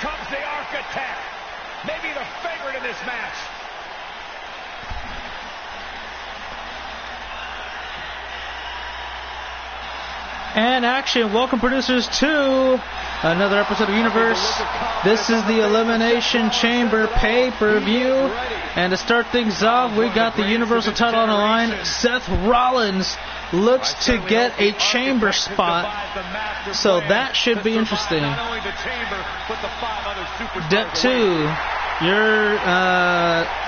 comes the architect. Maybe the favorite in this match. And action. Welcome, producers, to another episode of Universe. This is the Elimination Chamber pay-per-view. And to start things off, we got the Universal title on the line. Seth Rollins looks to get a chamber spot, so that should be interesting. Step 2, you're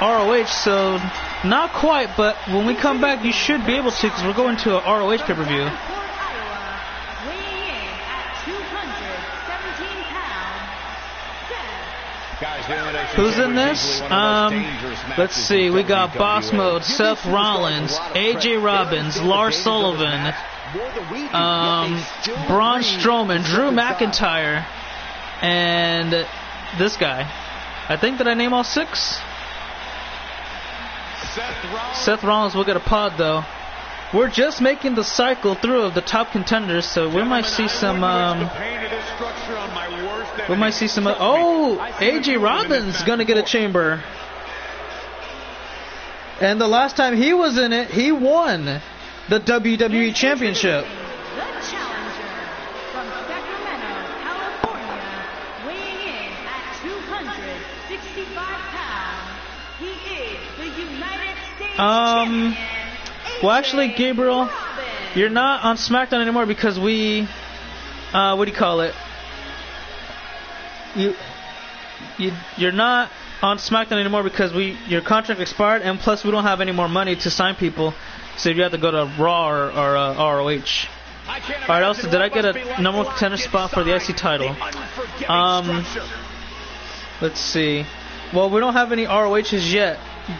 ROH, so not quite, but when we come back, you should be able to, because we're going to a ROH pay-per-view. Who's in this? Let's see. We got Boss Mode, Seth Rollins, AJ Robbins, Lars Sullivan, Braun Strowman, Drew McIntyre, and this guy. I think that I name all 6. Seth Rollins will get a pod, though. We're just making the cycle through of the top contenders, so we might see some. Oh, AJ Robbins gonna get a chamber. And the last time he was in it, he won the WWE Championship. The challenger from Sacramento, California, weighing in at 265 pounds, he is the United States champion. Well, actually, Gabriel, you're not on SmackDown anymore because we, what do you call it? You're not on SmackDown anymore because your contract expired, and plus we don't have any more money to sign people, so you have to go to Raw or ROH. Alright, also, did I get a number 1 contender spot for the IC title? Let's see. Well, we don't have any ROHs yet,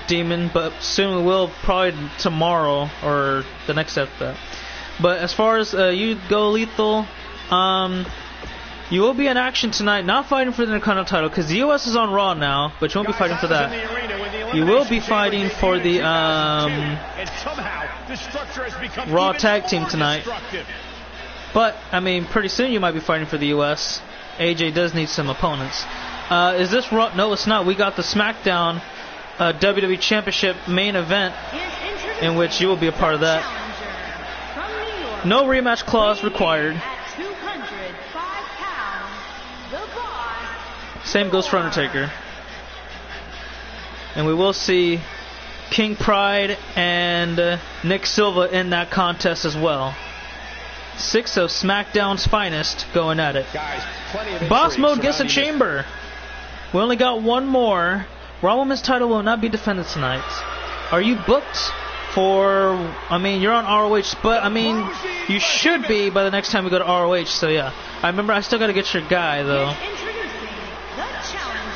Demon, but soon we will, probably tomorrow or the next after that. But as far as you go, Lethal, you will be in action tonight, not fighting for the Intercontinental title, because the US is on Raw now, but you won't be fighting for that. You will be fighting for the Raw Tag Team tonight. But, I mean, pretty soon you might be fighting for the US. AJ does need some opponents. Is this Raw? No, it's not. We got the SmackDown WWE Championship main event, in which you will be a part of that. No rematch clause required. Same goes for Undertaker. And we will see King Pride and Nick Silva in that contest as well. 6 of SmackDown's finest going at it. Boss Mode gets a chamber. We only got one more. Raw Women's title will not be defended tonight. Are you booked for... I mean, you're on ROH, but, I mean, you should be by the next time we go to ROH, so yeah. I remember I still got to get your guy, though.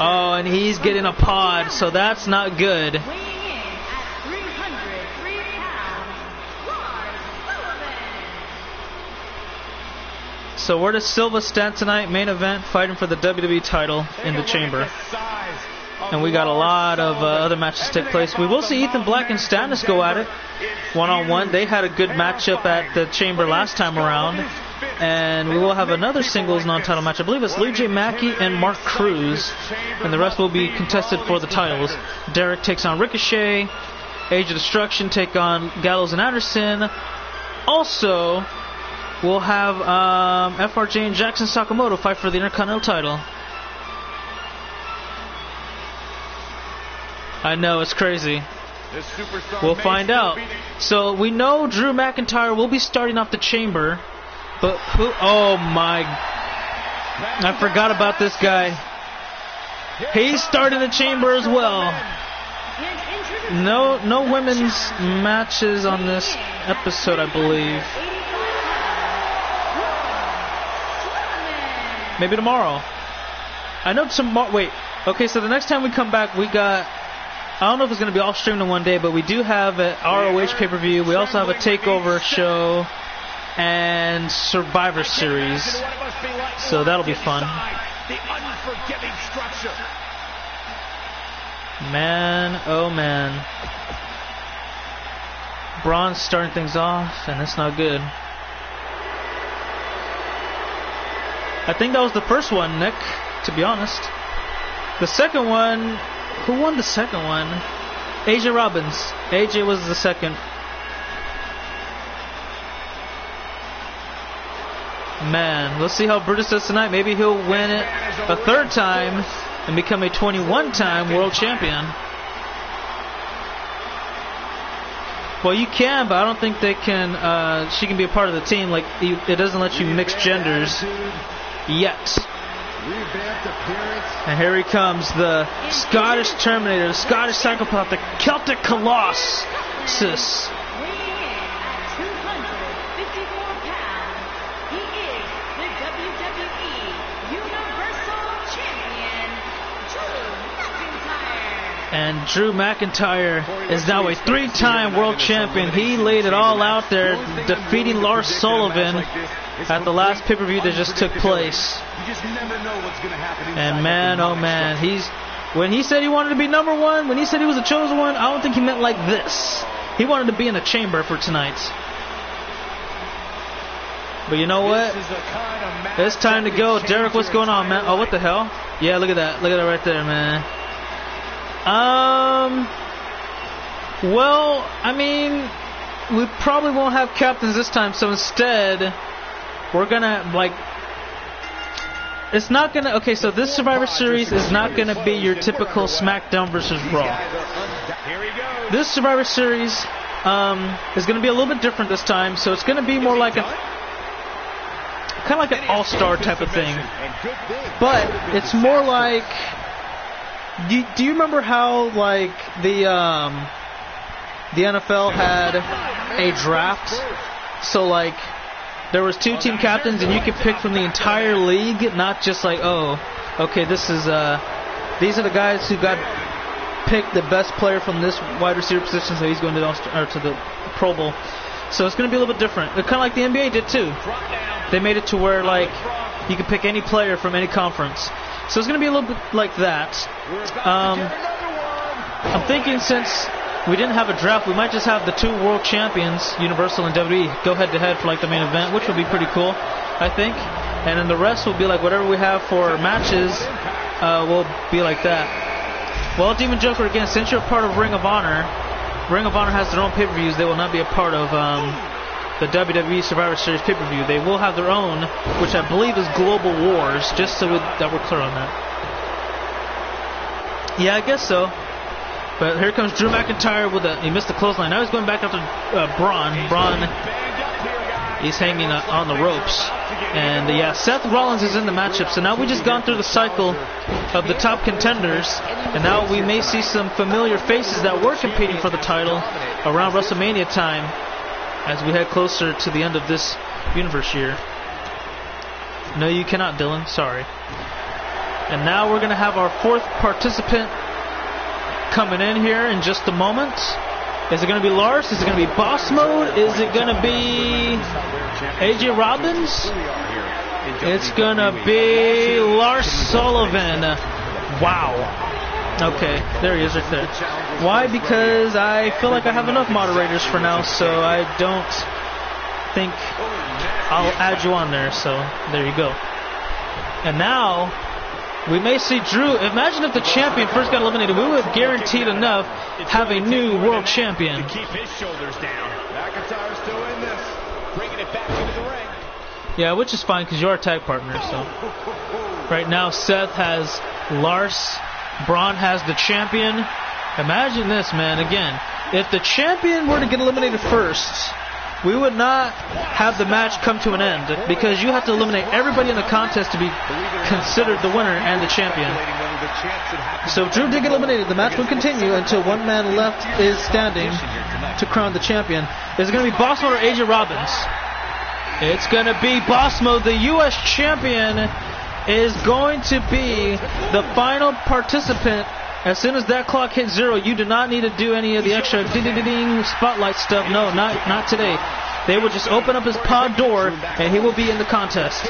Oh, and he's getting a pod, so that's not good. So where does Silva stand tonight? Main event, fighting for the WWE title in the chamber. And we got a lot of other matches take place. We will see Ethan Black and Stannis go at it one-on-one. They had a good matchup at the chamber last time around. And we will have another singles non-title match. I believe it's Lee J. Mackey and Mark Cruz. And the rest will be contested for the titles. Derek takes on Ricochet. Age of Destruction take on Gallows and Anderson. Also, we'll have FRJ and Jackson Sakamoto fight for the Intercontinental title. I know, it's crazy. We'll find out. So we know Drew McIntyre will be starting off the chamber. But who? Oh my! I forgot about this guy. He's starting the chamber as well. No women's matches on this episode, I believe. Maybe tomorrow. I know tomorrow. Wait. Okay, so the next time we come back, we got... I don't know if it's going to be all streamed in one day, but we do have an ROH pay-per-view. We also have a TakeOver show and Survivor Series. So that'll be fun. Man, oh man. Braun's starting things off, and it's not good. I think that was the first one, Nick. to be honest. The second one, who won the second one? AJ Robbins. AJ was the second. Man, let's see how Brutus does tonight. Maybe he'll win it a third time and become a 21-time world champion. Well, you can, but I don't think they can. She can be a part of the team. Like, it doesn't let you mix genders yet. And here he comes, the Scottish Terminator, the Scottish Psychopath, the Celtic Colossus. And Drew McIntyre is now a 3-time world champion. He laid it all out there, defeating Lars Sullivan at the last pay-per-view that just took place. And man, oh man, when he said he wanted to be number one, when he said he was the chosen one, I don't think he meant like this. He wanted to be in the chamber for tonight. But you know what? It's time to go. Derek, what's going on, man? Oh, what the hell? Yeah, look at that. Look at that right there, man. Well, I mean, we probably won't have captains this time, so instead, we're gonna, like, it's not gonna, okay, so this Survivor Series is not gonna be your typical SmackDown versus Raw. This Survivor Series, is gonna be a little bit different this time, so it's gonna be more like a, kind of like an all-star type of thing. But, it's more like, do you remember how, like, the NFL had a draft? So, like, there was 2 team captains, and you could pick from the entire league, not just like, oh, okay, these are the guys who got picked the best player from this wide receiver position, so he's going to the Pro Bowl. So it's going to be a little bit different. Kind of like the NBA did too. They made it to where, like, you could pick any player from any conference. So it's going to be a little bit like that. I'm thinking since we didn't have a draft, we might just have the 2 world champions, Universal and WWE, go head-to-head for like the main event, which would be pretty cool, I think. And then the rest will be like whatever we have for matches will be like that. Well, Demon Joker, again, since you're a part of Ring of Honor has their own pay-per-views. They will not be a part of the WWE Survivor Series pay-per-view. They will have their own, which I believe is Global Wars, just so that we're clear on that. Yeah, I guess so. But here comes Drew McIntyre with he missed the clothesline. Now he's going back after Braun. He's hanging on the ropes. And yeah, Seth Rollins is in the matchup. So now we just gone through the cycle of the top contenders. And now we may see some familiar faces that were competing for the title around WrestleMania time, as we head closer to the end of this universe year. No, you cannot, Dylan. Sorry. And now we're going to have our 4th participant coming in here in just a moment. Is it going to be Lars? Is it going to be Boss Mode? Is it going to be AJ Robbins? It's going to be Lars Sullivan. Wow. Okay, there he is right there. Why? Because I feel like I have enough moderators for now, so I don't think I'll add you on there. So there you go. And now we may see Drew. Imagine if the champion first got eliminated. We would guaranteed enough have a new world champion. Keep his shoulders down. McIntyre's still in this, bringing it back into the ring. Yeah, which is fine because you're a tag partner. So right now Seth has Lars, Braun has the champion. Imagine this, man. Again, if the champion were to get eliminated first, we would not have the match come to an end, because you have to eliminate everybody in the contest to be considered the winner and the champion. So if Drew did get eliminated, the match would continue until one man left is standing to crown the champion. Is it going to be Boss Mode or AJ Robbins? It's going to be Boss Mode. The U.S. champion is going to be the final participant. As soon as that clock hits 0, you do not need to do any of the extra ding-ding-ding spotlight stuff. No, not today. They will just open up his pod door, and he will be in the contest.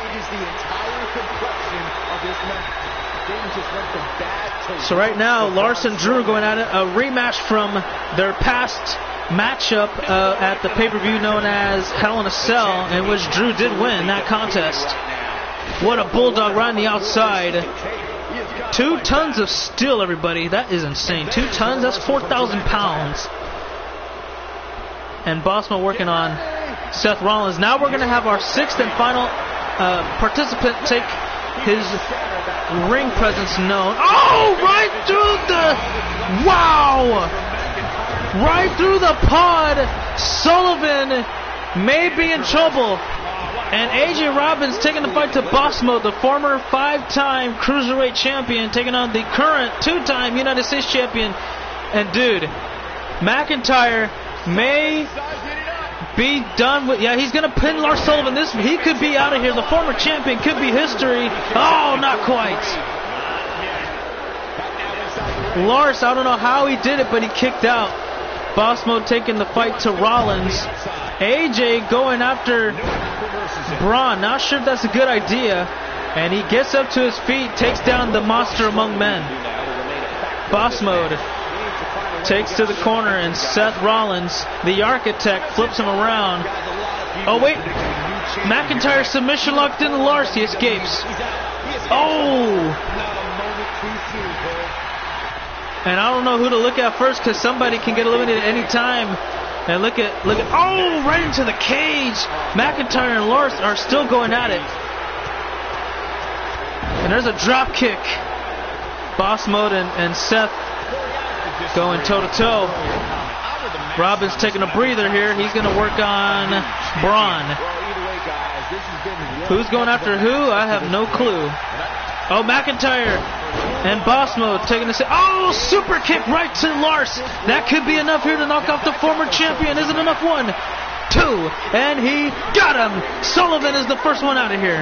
So right now, Lars and Drew are going at it. A rematch from their past matchup at the pay-per-view known as Hell in a Cell, in which Drew did win that contest. What a bulldog right on the outside. 2 tons of steel, everybody. That is insane. 2 tons, that's 4,000 pounds. And Bossman working on Seth Rollins. Now we're going to have our 6th and final participant take his ring presence known. Oh, right through the... Wow! Right through the pod. Sullivan may be in trouble. And AJ Robbins taking the fight to Boss Mode, the former 5-time Cruiserweight champion, taking on the current 2-time United States champion. And dude, McIntyre may be done with... Yeah, he's going to pin Lars Sullivan. He could be out of here. The former champion could be history. Oh, not quite. Lars, I don't know how he did it, but he kicked out. Boss Mode taking the fight to Rollins. AJ going after Braun. Not sure if that's a good idea. And he gets up to his feet, takes down the monster among men. Boss Mode takes to the corner, and Seth Rollins, the architect, flips him around. Oh, wait. McIntyre submission locked into Lars. He escapes. Oh! And I don't know who to look at first, because somebody can get eliminated any time. And look at, oh, right into the cage. McIntyre and Lars are still going at it. And there's a drop kick. Boss Mode and Seth going toe-to-toe. Robbins taking a breather here. He's going to work on Braun. Who's going after who? I have no clue. Oh, McIntyre and Boss Mode taking a... Oh, super kick right to Lars. That could be enough here to knock off the former champion. Is it enough? 1, 2, and he got him. Sullivan is the first one out of here.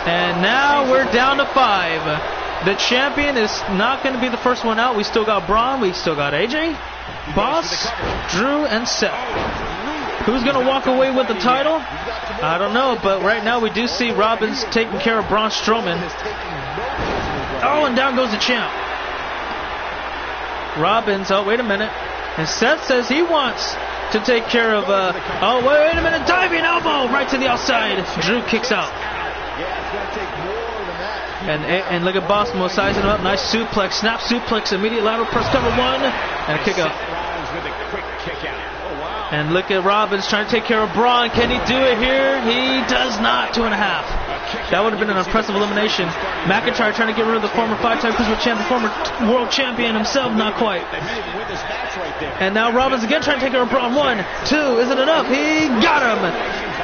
And now we're down to 5. The champion is not going to be the first one out. We still got Braun. We still got AJ, Boss, Drew, and Seth. Who's going to walk away with the title? I don't know, but right now we do see Robbins taking care of Braun Strowman. Oh, and down goes the champ. Robbins, oh, wait a minute. And Seth says he wants to take care of, oh, wait a minute, diving elbow right to the outside. Drew kicks out. And look at Boss Mode sizing him up. Nice suplex, snap suplex, immediate lateral press cover 1, and a kick out. And look at Robbins trying to take care of Braun. Can he do it here? He does not. 2.5. That would have been an impressive elimination. McIntyre trying to get rid of the former 5-time Cruiserweight champion, former world champion himself. Not quite. And now Robbins again trying to take care of Braun. 1, 2. Is it enough? He got him.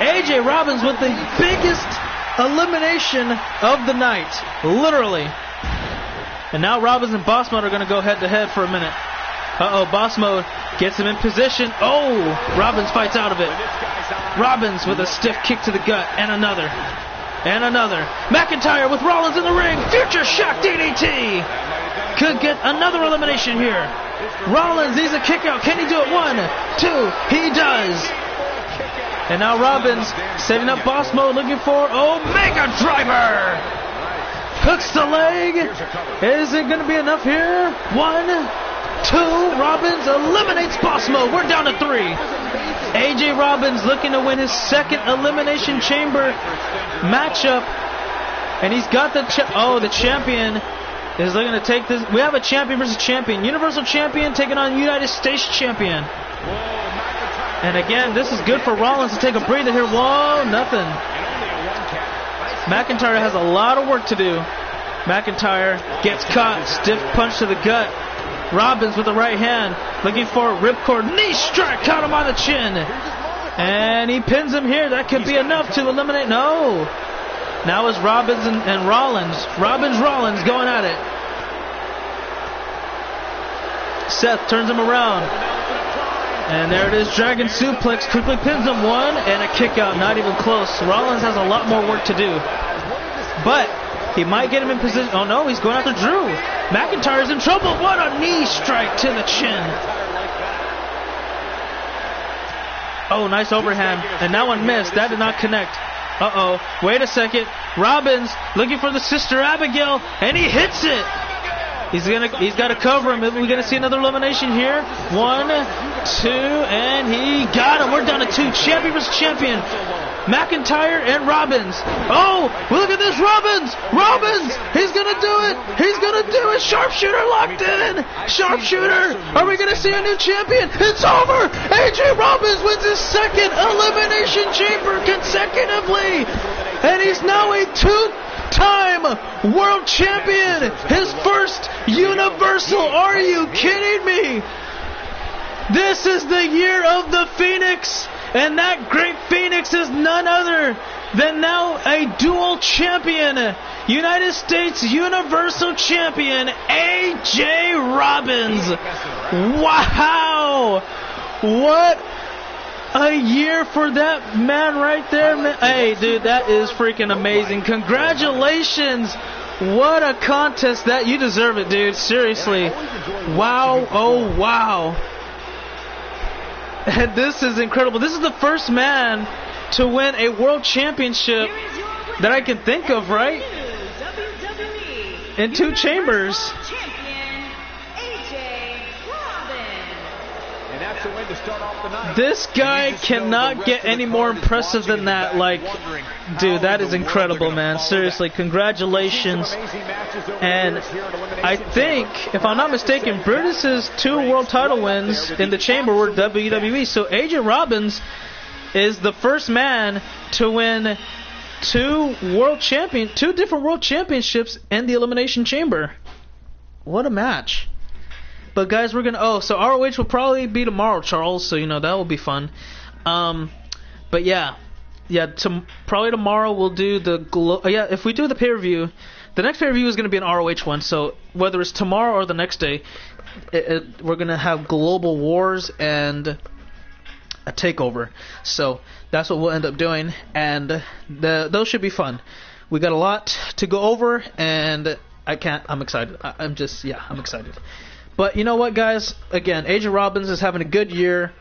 AJ Robbins with the biggest elimination of the night. Literally. And now Robbins and Boss Mode are going to go head-to-head for a minute. Uh-oh, Boss Mode gets him in position. Oh, Robbins fights out of it. Robbins with a stiff kick to the gut. And another. And another. McIntyre with Rollins in the ring. Future Shock DDT. Could get another elimination here. Rollins needs a kick out. Can he do it? 1, 2. He does. And now Robbins setting up Boss Mode, looking for Omega Driver. Hooks the leg. Is it going to be enough here? 1, 2. Robbins eliminates Boss Mode. We're down to 3. AJ Robbins looking to win his 2nd Elimination Chamber matchup. And he's got the the champion is looking to take this. We have a champion versus champion. Universal Champion taking on United States Champion. And again, this is good for Rollins to take a breather here. Whoa, nothing. McIntyre has a lot of work to do. McIntyre gets caught. Stiff punch to the gut. Robbins with the right hand. Looking for a ripcord. Knee strike. Caught him on the chin. And he pins him here. That could be enough to eliminate. No. Now it's Robbins and Rollins. Rollins going at it. Seth turns him around. And there it is, Dragon Suplex, quickly pins him 1, and a kick out, not even close. Rollins has a lot more work to do. But he might get him in position. Oh no, he's going after Drew. McIntyre's in trouble. What a knee strike to the chin. Oh, nice overhand. And that one missed. That did not connect. Uh-oh. Wait a second. Robbins looking for the Sister Abigail, and he hits it. He's got to cover him. We're gonna see another elimination here. 1, 2, and he got him. We're down to 2. Champion versus champion. McIntyre and Robbins. Oh, look at this, Robbins! Robbins! He's gonna do it! He's gonna do it! Sharpshooter locked in! Sharpshooter! Are we gonna see a new champion? It's over! AJ Robbins wins his second Elimination Chamber consecutively! And he's now a 2-time World Champion! His first Universal! Are you kidding me? This is the year of the Phoenix! And that great Phoenix is none other than now a dual champion, United States Universal Champion, AJ Robbins. Wow! What a year for that man right there. Man. Hey, dude, that is freaking amazing. Congratulations. What a contest that. You deserve it, dude. Seriously. Wow. Oh, wow. And this is incredible. This is the first man to win a world championship that I can think of, right? In 2 chambers. This guy cannot get any more impressive than that. Like, dude, that is incredible, man. Seriously, congratulations. And I think, if I'm not mistaken, Brutus's 2 world title wins in the chamber were WWE. So AJ Robbins is the first man to win 2 different world championships in the Elimination Chamber. What a match. But guys, we're gonna. So ROH will probably be tomorrow, Charles. So that will be fun. But yeah. Probably tomorrow we'll do the. If we do the pay-per-view, the next pay-per-view is gonna be an ROH one. So whether it's tomorrow or the next day, we're gonna have Global Wars and a Takeover. So that's what we'll end up doing, and those should be fun. We got a lot to go over, and I'm excited. I'm excited. But you know what, guys? Again, AJ Robbins is having a good year.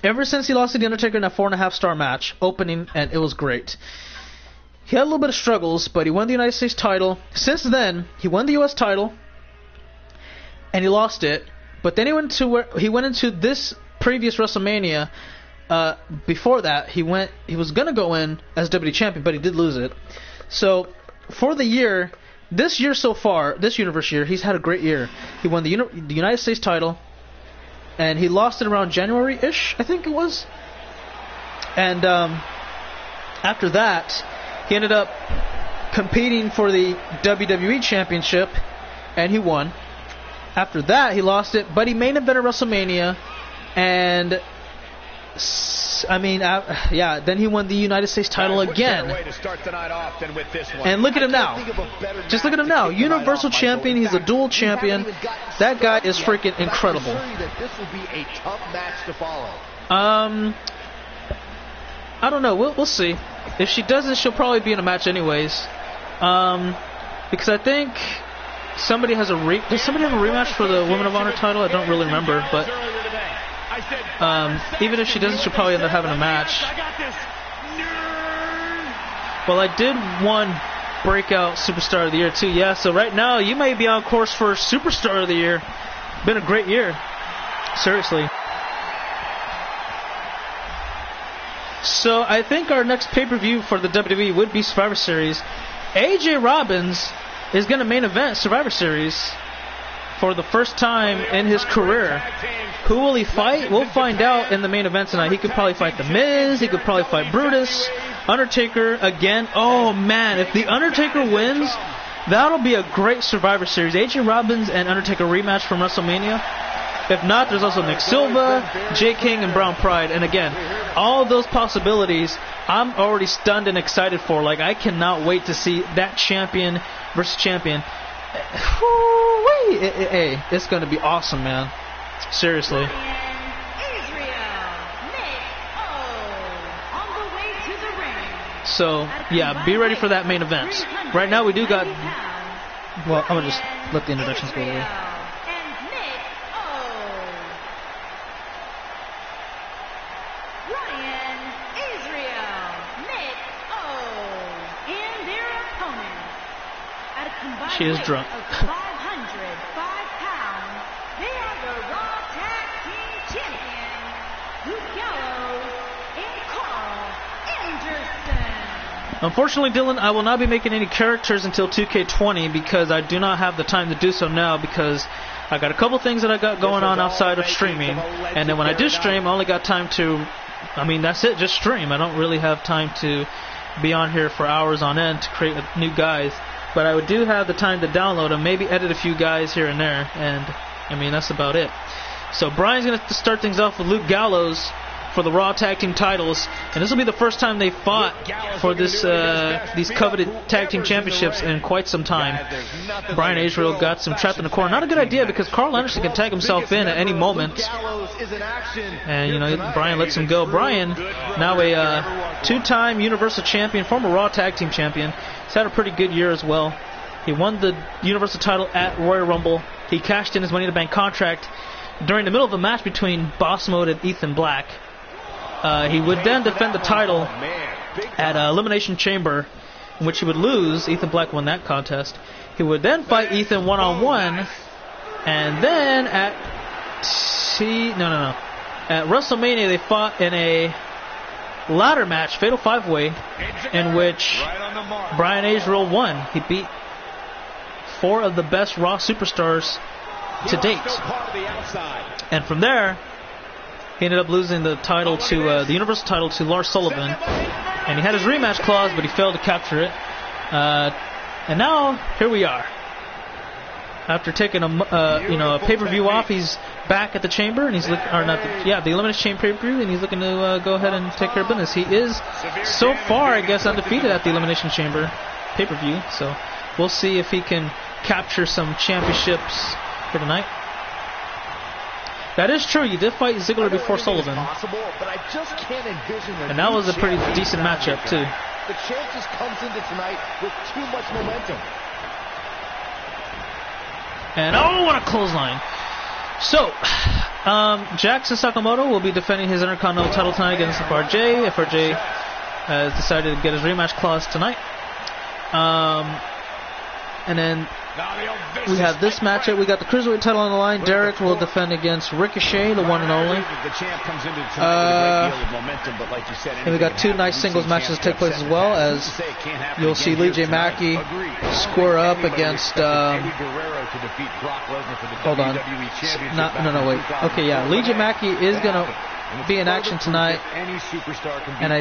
Ever since he lost to The Undertaker in that 4.5-star match opening, and it was great. He had a little bit of struggles, but he won the United States title. Since then, he won the U.S. title, and he lost it. But then he went into this previous WrestleMania. Before that, he was gonna go in as WWE champion, but he did lose it. So for the year. This year so far, this Universe year, he's had a great year. He won the United States title, and he lost it around January-ish, I think it was. And after that, he ended up competing for the WWE Championship, and he won. After that, he lost it, but he main evented WrestleMania, and then he won the United States title again. And look at him now. Just look at him now. Universal champion. He's a dual champion. That guy is freaking incredible. I don't know. We'll see. If she doesn't, she'll probably be in a match anyways. Because I think somebody has does somebody have a rematch for the Women of Honor title? I don't really remember, but even if she doesn't, she'll probably end up having a match. Well, I did one breakout Superstar of the Year too. Yeah, so right now you may be on course for Superstar of the Year. Been a great year. Seriously. So I think our next pay-per-view for the WWE would be Survivor Series. AJ Robbins is going to main event Survivor Series for the first time in his career. Who will he fight? We'll find out in the main event tonight. He could probably fight The Miz. He could probably fight Brutus. Undertaker again. Oh, man. If The Undertaker wins, that'll be a great Survivor Series. AJ Robbins and Undertaker rematch from WrestleMania. If not, there's also Nick Silva, Jay King, and Brown Pride. And again, all of those possibilities I'm already stunned and excited for. Like, I cannot wait to see that champion versus champion. Hey, it's going to be awesome, man. Seriously. So, yeah, be ready for that main event. Right now we do got... Well, I'm going to just let the introductions go away. She is drunk. 505 Unfortunately, Dylan, I will not be making any characters until 2K20 because I do not have the time to do so now because I got a couple things that I got going on outside of streaming. And then when I do stream, I only got time to, that's it, just stream. I don't really have time to be on here for hours on end to create new guys. But I do have the time to download them, maybe edit a few guys here and there. And, that's about it. So Brian's going to start things off with Luke Gallows for the Raw Tag Team titles, and this will be the first time they fought for these coveted Tag Team Championships in quite some time. Brian Israel got some trapped in the corner. Not a good idea because Carl Anderson can tag himself in at any moment, and Brian lets him go. Brian, now a two-time Universal Champion, former Raw Tag Team Champion. He's had a pretty good year as well. He won the Universal title at Royal Rumble. He cashed in his Money in the Bank contract during the middle of a match between Boss Mode and Ethan Black. He would then defend the title at Elimination Chamber, in which he would lose. Ethan Black won that contest. He would then fight Ethan one-on-one, and then at WrestleMania they fought in a ladder match, Fatal 5-Way, in which Brian Israel won. He beat 4 of the best Raw superstars to date. And from there, he ended up losing the title to the Universal title to Lars Sullivan, and he had his rematch clause, but he failed to capture it. And now here we are. After taking a pay-per-view off, he's back at the Chamber, and he's the Elimination Chamber pay-per-view, and he's looking to go ahead and take care of business. He is so far, I guess, undefeated at the Elimination Chamber pay-per-view. So we'll see if he can capture some championships for tonight. That is true. You did fight Ziggler before Sullivan. And that was a pretty decent matchup, too. The champ just comes into tonight with too much momentum. And what a clothesline. So, Jackson Sakamoto will be defending his Intercontinental title tonight against FRJ. FRJ has decided to get his rematch clause tonight. And then we have this matchup. We got the Cruiserweight title on the line. Derek will defend against Ricochet, the one and only. And we got 2 nice singles matches to take place as well, as you'll see Lee J. Mackey square up against... hold on. Wait. Okay, yeah. Lee J. Mackey is going to be in action tonight. And I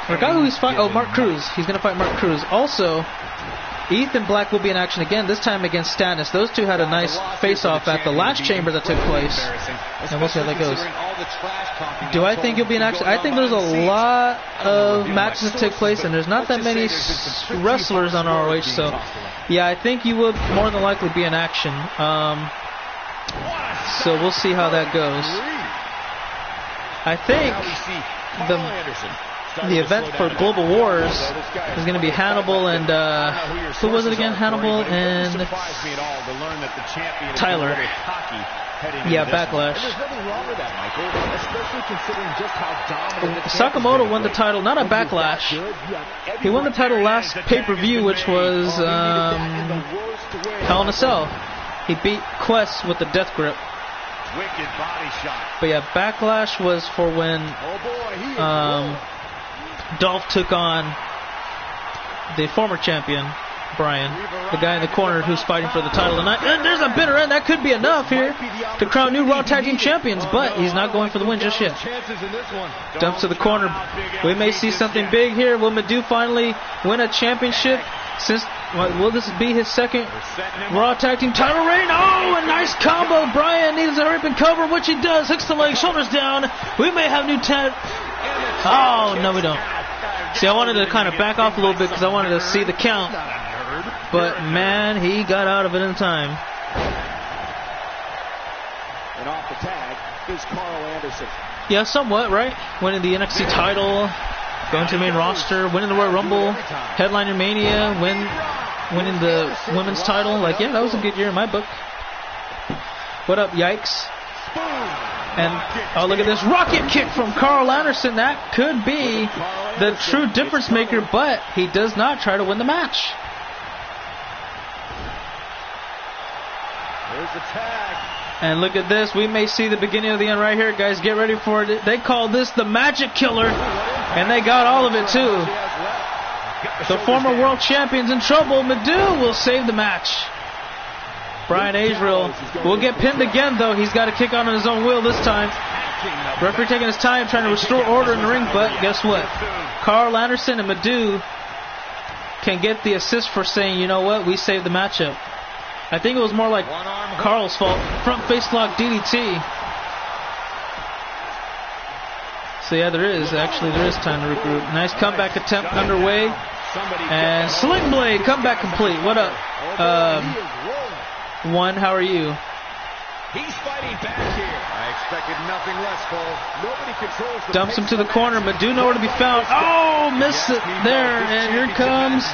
forgot who he's fighting. Oh, Mark Cruz. He's going to fight Mark Cruz. Also, Ethan Black will be in action again, this time against Stannis. Those two had a nice face-off at the last chamber that took place. And we'll see how that goes. Do I think he'll be in action? I think there's a lot of matches that take place, and there's not that many wrestlers on ROH. So, yeah, I think you would more than likely be in action. So we'll see how that goes. I think the event for Global Wars is going to be Hannibal and who was it again? Hannibal and Tyler. Yeah, Backlash. Sakamoto won the title, not a Backlash. He won the title last pay-per-view, which was Hell in a Cell. He beat Quest with the Death Grip. But yeah, Backlash was for when Dolph took on the former champion, Brian, the guy in the corner who's fighting for the title tonight. And there's a bitter end. That could be enough here to crown new Raw Tag Team Champions, but he's not going for the win just yet. Dumps to the corner. We may see something big here. Will Madhu finally win a championship? Will this be his second Raw Tag Team title reign? Oh, a nice combo. Brian needs to hurry up and cover, which he does. Hooks the leg, shoulders down. We may have new Oh, no, we don't. See, I wanted to kind of back off a little bit because I wanted to see the count. But, man, he got out of it in time. And off the tag is Carl Anderson. Yeah, somewhat, right? Winning the NXT title, going to the main roster, winning the Royal Rumble, headliner Mania, winning the women's title. Like, yeah, that was a good year in my book. What up, yikes? And, oh, look at this rocket kick from Carl Anderson. That could be the true difference maker, but he does not try to win the match. There's the tag. And look at this. We may see the beginning of the end right here, guys. Get ready for it. They call this the Magic Killer, and they got all of it, too. The former world champion's in trouble. Madu will save the match. Brian Israel will get pinned again, though. He's got to kick out on his own will this time. Referee taking his time trying to restore order in the ring, but guess what? Carl Anderson and Madu can get the assist for saying, you know what, we saved the matchup. I think it was more like Carl's fault. Front face lock DDT. So yeah, there is time to regroup. Nice comeback attempt underway. And Sling Blade, comeback complete. What up? One, how are you? He's fighting back here. I expected nothing less, Cole. Nobody controls the dumps him to the corner. Madu nowhere to be found. Oh, missed it there. And here comes.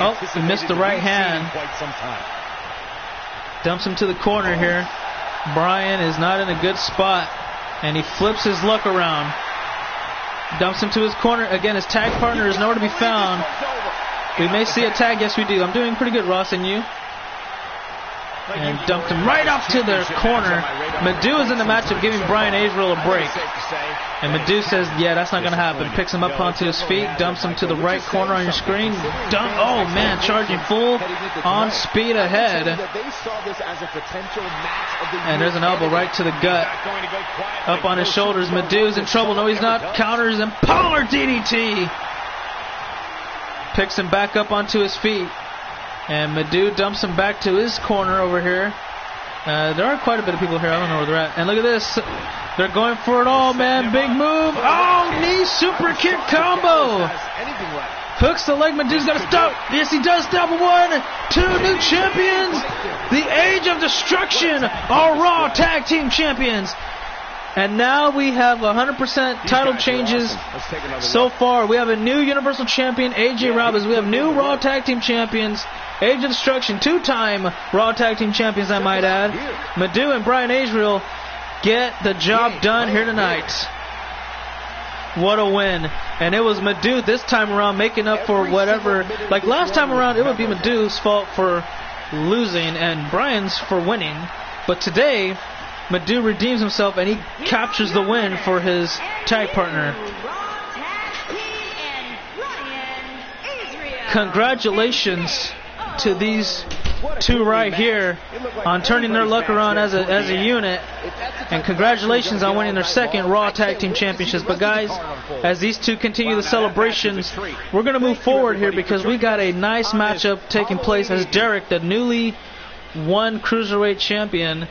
Oh, he missed the right hand. Dumps him to the corner here. Brian is not in a good spot. And he flips his luck around. Dumps him to his corner. Again, his tag partner is nowhere to be found. We may see a tag. Yes, we do. I'm doing pretty good, Ross, and you? And dumped him right off to their corner. Madu is in the matchup, giving Brian Israel a break. And Madu says, yeah, that's not going to happen. Picks him up onto his feet, dumps him to the right corner on your screen. Oh, man, charging full on speed ahead. And there's an elbow right to the gut. Up on his shoulders. Madu's in trouble. No, he's not. Counters and power DDT. Picks him back up onto his feet. And Madu dumps him back to his corner over here. There are quite a bit of people here. I don't know where they're at. And look at this. They're going for it all, man. Big move. Oh, knee super kick combo. Hooks the leg. Madu's got to stop. Yes, he does stop. 1, 2 new champions. The Age of Destruction are Raw Tag Team Champions. And now we have 100% title changes so far. We have a new Universal Champion, AJ Robbins. We have new Raw Tag Team Champions, Age of Destruction, 2-time Raw Tag Team Champions, I might add. Madu and Brian Israel get the job done here tonight. What a win. And it was Madu this time around making up for whatever. Like last time around, it would be Madu's fault for losing and Brian's for winning. But today, Madu redeems himself and he captures the win for his tag partner. Congratulations to these two right here on turning their luck around as a unit. And congratulations on winning their second Raw Tag Team Championships. But guys, as these two continue the celebrations, we're going to move forward here because we got a nice matchup taking place as Derek, the newly won Cruiserweight Champion,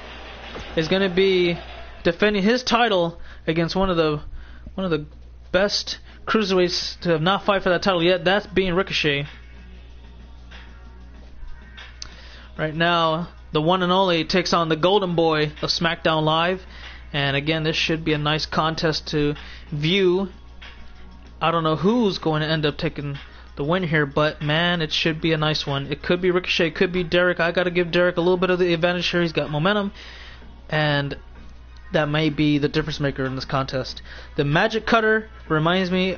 is going to be defending his title against one of the best cruiserweights to have not fight for that title yet. That's being Ricochet. Right now, the one and only takes on the Golden Boy of SmackDown Live, and again, this should be a nice contest to view. I don't know who's going to end up taking the win here, but man, it should be a nice one. It could be Ricochet, it could be Derek. I got to give Derek a little bit of the advantage here. He's got momentum. And that may be the difference maker in this contest. The Magic Cutter reminds me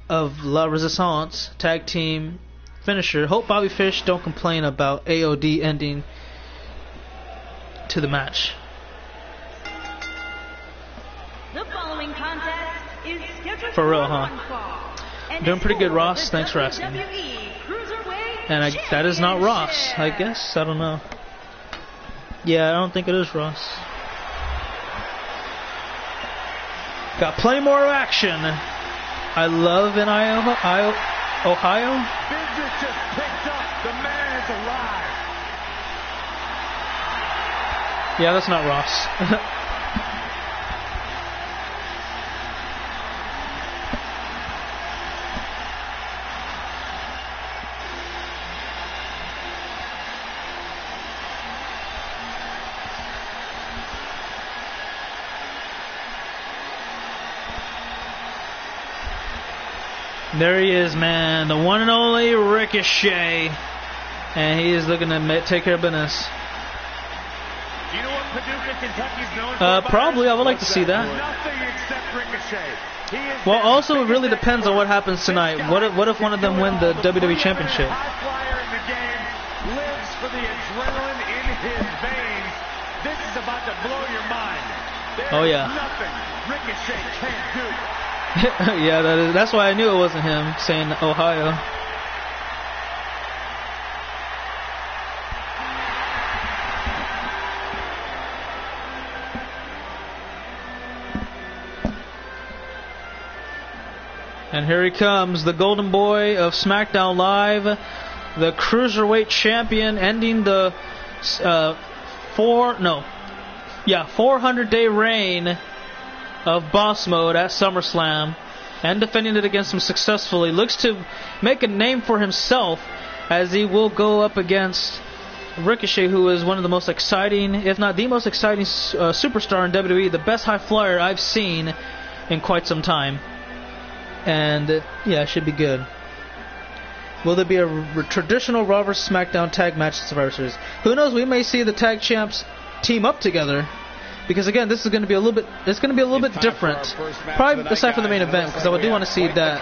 of La Resistance tag team finisher. Hope Bobby Fish don't complain about AOD ending to the match. The following contest is scheduled for real, huh? Doing pretty good, Ross. Thanks for asking. And that is not Ross, I guess. I don't know. Yeah, I don't think it is Ross. Got plenty more action. I love in Ohio. Business just picked up. The man is alive. Yeah, that's not Ross. There he is, man. The one and only Ricochet. And he is looking to take care of business. Do you know what Paducah, Kentucky's known for? Probably. I would like to see that. Nothing except Ricochet. Well, also, it really depends on what happens tonight. What if one of them win the WWE Championship? High flyer in the game, lives for the adrenaline in his veins. This is about to blow your mind. Oh, yeah. Nothing Ricochet can't do. Yeah, that's why I knew it wasn't him saying Ohio. And here he comes, the Golden Boy of SmackDown Live, the Cruiserweight Champion, ending the 400-day reign of Boss Mode at SummerSlam, and defending it against him successfully. Looks to make a name for himself, as he will go up against Ricochet, who is one of the most exciting, if not the most exciting superstar in WWE, the best high flyer I've seen in quite some time. And yeah, it should be good. Will there be a traditional Raw vs. SmackDown tag match at Survivor Series? Who knows? We may see the tag champs team up together, because again, this is going to be a little bit. It's going to be a little bit different. Probably aside from the main event, because I do want to see that.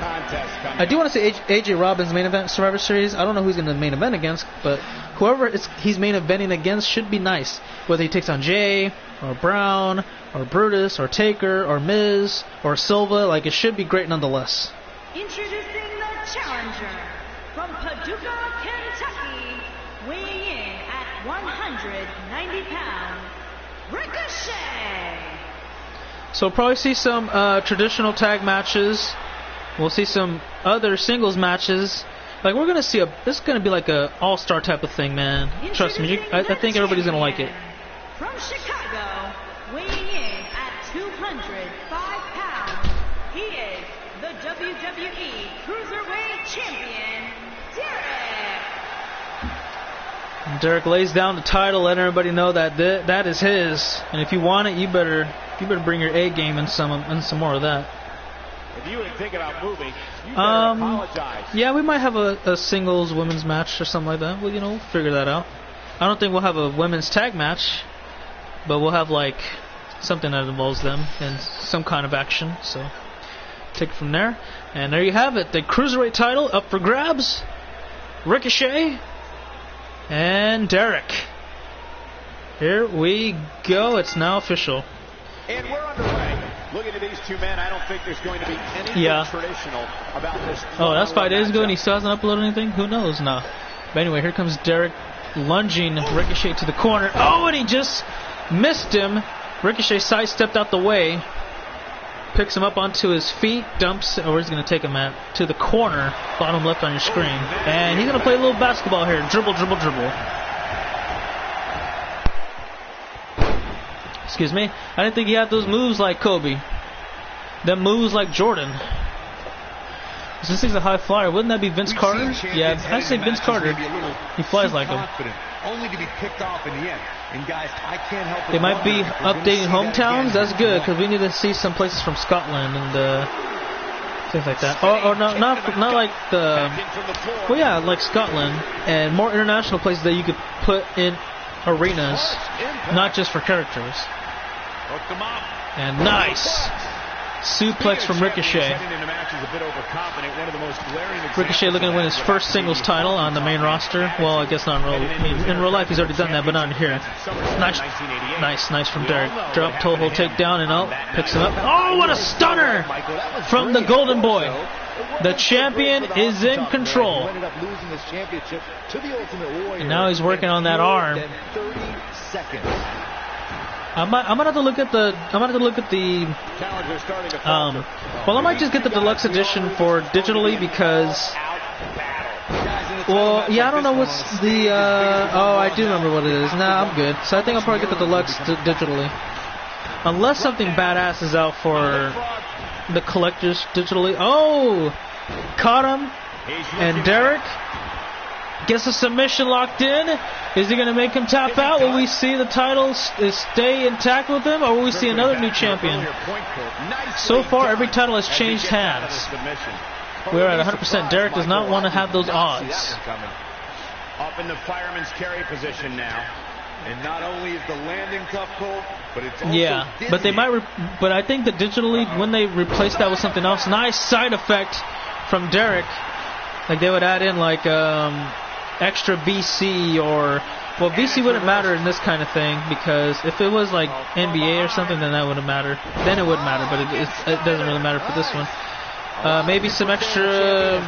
I do want to see AJ Robbins main event Survivor Series. I don't know who he's going to main event against, but whoever he's main eventing against should be nice. Whether he takes on Jay or Brown or Brutus or Taker or Miz or Silva, like, it should be great nonetheless. Introducing the challenger from Paducah, Kentucky, weighing in at 190 pounds, Ricochet. So we'll probably see some traditional tag matches. We'll see some other singles matches. Like, we're gonna see this is gonna be like a all-star type of thing, man. Trust me, I think everybody's gonna like it. From Chicago, weighing in at 205 pounds, he is the WWE Cruiserweight Champion, Derek. Derek lays down the title, letting everybody know that that is his. And if you want it, you better bring your A game and some more of that. If you were thinking about moving, you better apologize. Yeah, we might have a singles women's match or something like that. Well, we'll figure that out. I don't think we'll have a women's tag match, but we'll have like something that involves them in some kind of action. So take it from there. And there you have it. The Cruiserweight title up for grabs. Ricochet and Derek. Here we go. It's now official. And we're underway. Looking at these two men, I don't think there's going to be anything traditional about this. Oh, that's 5 days ago and he still hasn't uploaded anything? Who knows? Nah. But anyway, here comes Derek lunging Ricochet to the corner. Oh, and he just missed him. Ricochet sidestepped out the way. Picks him up onto his feet. Dumps, or he's going to take him to the corner. Bottom left on your screen. And he's going to play a little basketball here. Dribble, dribble, dribble. Excuse me. I didn't think he had those moves like Kobe. Them moves like Jordan. Since he's a high flyer, wouldn't that be Vince Carter? Yeah, I'd say Vince Carter. He flies like him. Only to be picked off in the end. And guys, I can't help they might be updating hometowns. That's good, because we need to see some places from Scotland and things like that. Or no, not like the. Well, yeah, like Scotland and more international places that you could put in arenas, not just for characters. And nice suplex from Ricochet. Ricochet looking to win his first singles title on the main roster. Well, I guess not in real. I mean, in real life he's already done that, but not in here. Nice from Derek. Drop toe hold takedown and picks him up. Oh, what a stunner from the Golden Boy. The champion is in control. And now he's working on that arm. I might have to look at the. Well, I might just get the deluxe edition for digitally because. Well, yeah, I don't know what's the. Oh, I do remember what it is. Nah, I'm good. So I think I'll probably get the deluxe digitally, unless something badass is out for the collectors digitally. Oh, caught him, and Derek gets a submission locked in. Is he going to make him tap out? Will we see the titles stay intact with him, or will we see another new champion? So far, every title has changed hands. We're at 100%. Derek does not want to have those odds. Up in the fireman's carry position now. And not only is the landing tough, Cole, but it's also but they might. But I think that digitally, when they replace that with something else, nice side effect from Derek. Like they would add in like extra BC or Well, VC wouldn't matter in this kind of thing, because if it was like NBA or something, then that wouldn't matter. Then it would matter, but it doesn't really matter for this one. Maybe some extra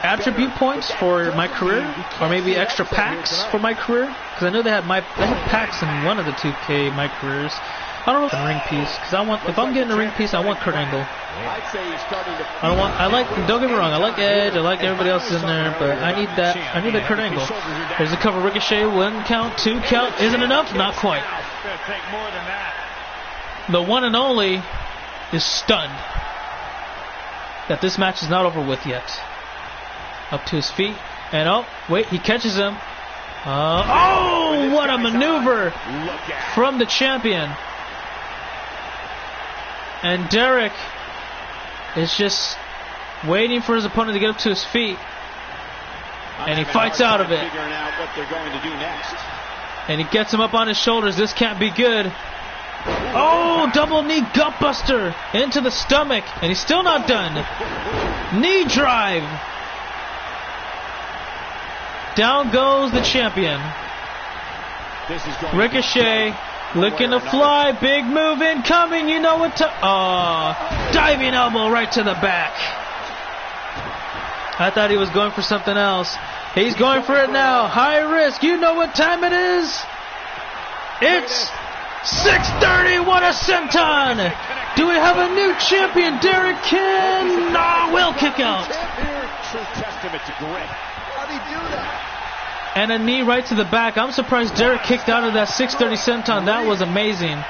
attribute points for my career, or maybe extra packs for my career, because I know they had packs in one of the 2K my careers. I don't know a ring piece, because if I'm getting a ring piece, I want Kurt Angle. Don't get me wrong, I like Edge, I like everybody else in there, but I need that Kurt Angle. There's a cover Ricochet, 1 count, 2 count, isn't enough? Not quite. The one and only is stunned that this match is not over with yet. Up to his feet, and oh, wait, he catches him. Oh, what a maneuver from the champion. And Derek is just waiting for his opponent to get up to his feet. And he fights out of it. And he gets him up on his shoulders. This can't be good. Oh, double knee gutbuster into the stomach. And he's still not done. Knee drive. Down goes the champion. Ricochet looking to fly. Big move incoming. You know what diving elbow right to the back. I thought he was going for something else. He's going for it now. High risk. You know what time it is. It's 6:30. What a senton. Do we have a new champion? Derek King. No, will kick out. True testament to grit. How'd he do that? And a knee right to the back. I'm surprised Derek kicked out of that 6:30 senton. That was amazing.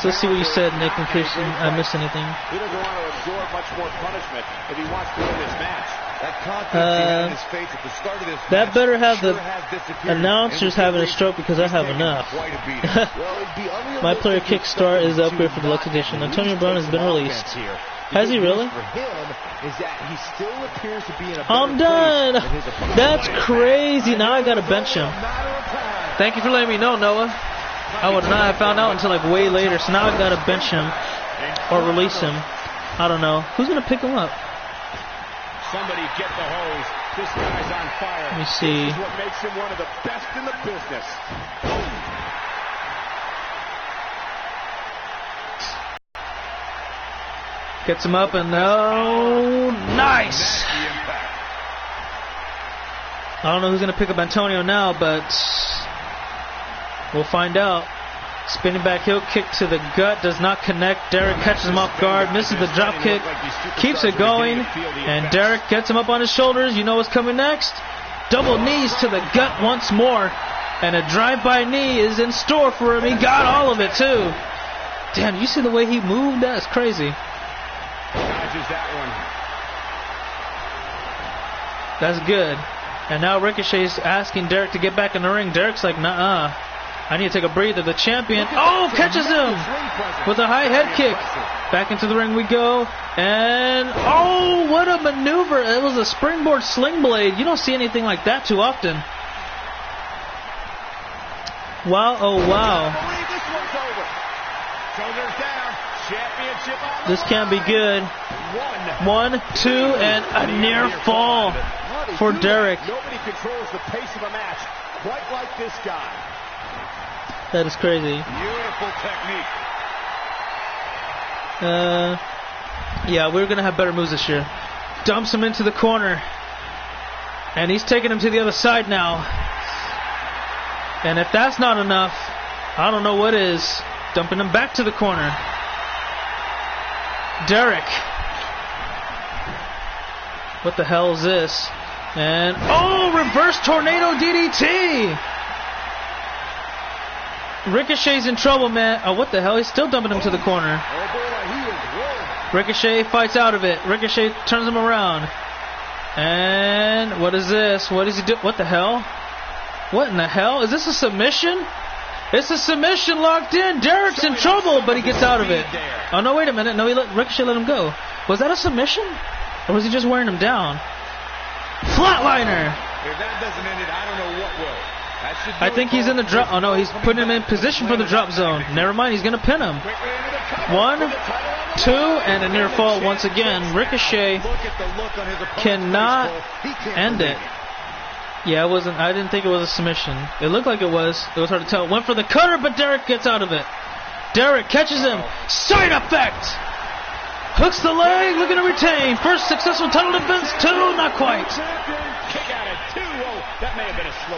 So let's see what you said, Nick, in case I missed anything. He doesn't want to absorb much more punishment if he wants to win this match. That confidence he had in his face at the start of this that match better have sure the announcers having a stroke, because I have enough. My player Kickstart is the upgrade for the Deluxe Edition. Antonio Brown has been released. Has he really? I'm done. That's crazy. Now I gotta bench him. Thank you for letting me know, Noah. I would not have found out until like way later. So now I gotta bench him or release him. I don't know. Who's gonna pick him up? Somebody get the hose. This guy's on fire. Let me see. This is what makes him one of the best in the business. Gets him up and oh, nice. I don't know who's going to pick up Antonio now, but we'll find out. Spinning back heel kick to the gut, does not connect. Derek catches him off guard, misses the drop kick, keeps it going, and Derek gets him up on his shoulders. You know what's coming next? Double knees to the gut once more, and a drive-by knee is in store for him. He got all of it too. Damn, you see the way he moved? That's crazy. That's good. And now Ricochet's asking Derek to get back in the ring. Derek's like, nuh-uh. I need to take a breather. The champion, catches him with a high head kick. Back into the ring we go. And, what a maneuver. It was a springboard sling blade. You don't see anything like that too often. Wow, oh wow. This can't be good. 1, 2, and a near fall for Derek. Nobody controls the pace of a match quite like this guy. That is crazy. Beautiful technique. Yeah, we're going to have better moves this year. Dumps him into the corner. And he's taking him to the other side now. And if that's not enough, I don't know what is. Dumping him back to the corner. Derek. What the hell is this? And, reverse tornado DDT! Ricochet's in trouble, man. Oh, what the hell? He's still dumping him to the corner. Ricochet fights out of it. Ricochet turns him around. And what is this? What does he do? What the hell? What in the hell? Is this a submission? It's a submission locked in. Derek's in trouble, but he gets out of it. Oh, no, wait a minute. No, Ricochet let him go. Was that a submission? Or was he just wearing him down? Flatliner! If that doesn't end it, I don't know what will. I think he's in the drop. Oh, no, he's putting him in position for the drop zone. Never mind, he's going to pin him. 1, 2, and a near fall once again. Ricochet cannot end it. Yeah, I didn't think it was a submission. It looked like it was. It was hard to tell. Went for the cutter, but Derek gets out of it. Derek catches him. Side effect! Hooks the leg, looking to retain. First successful title defense, 2, not quite.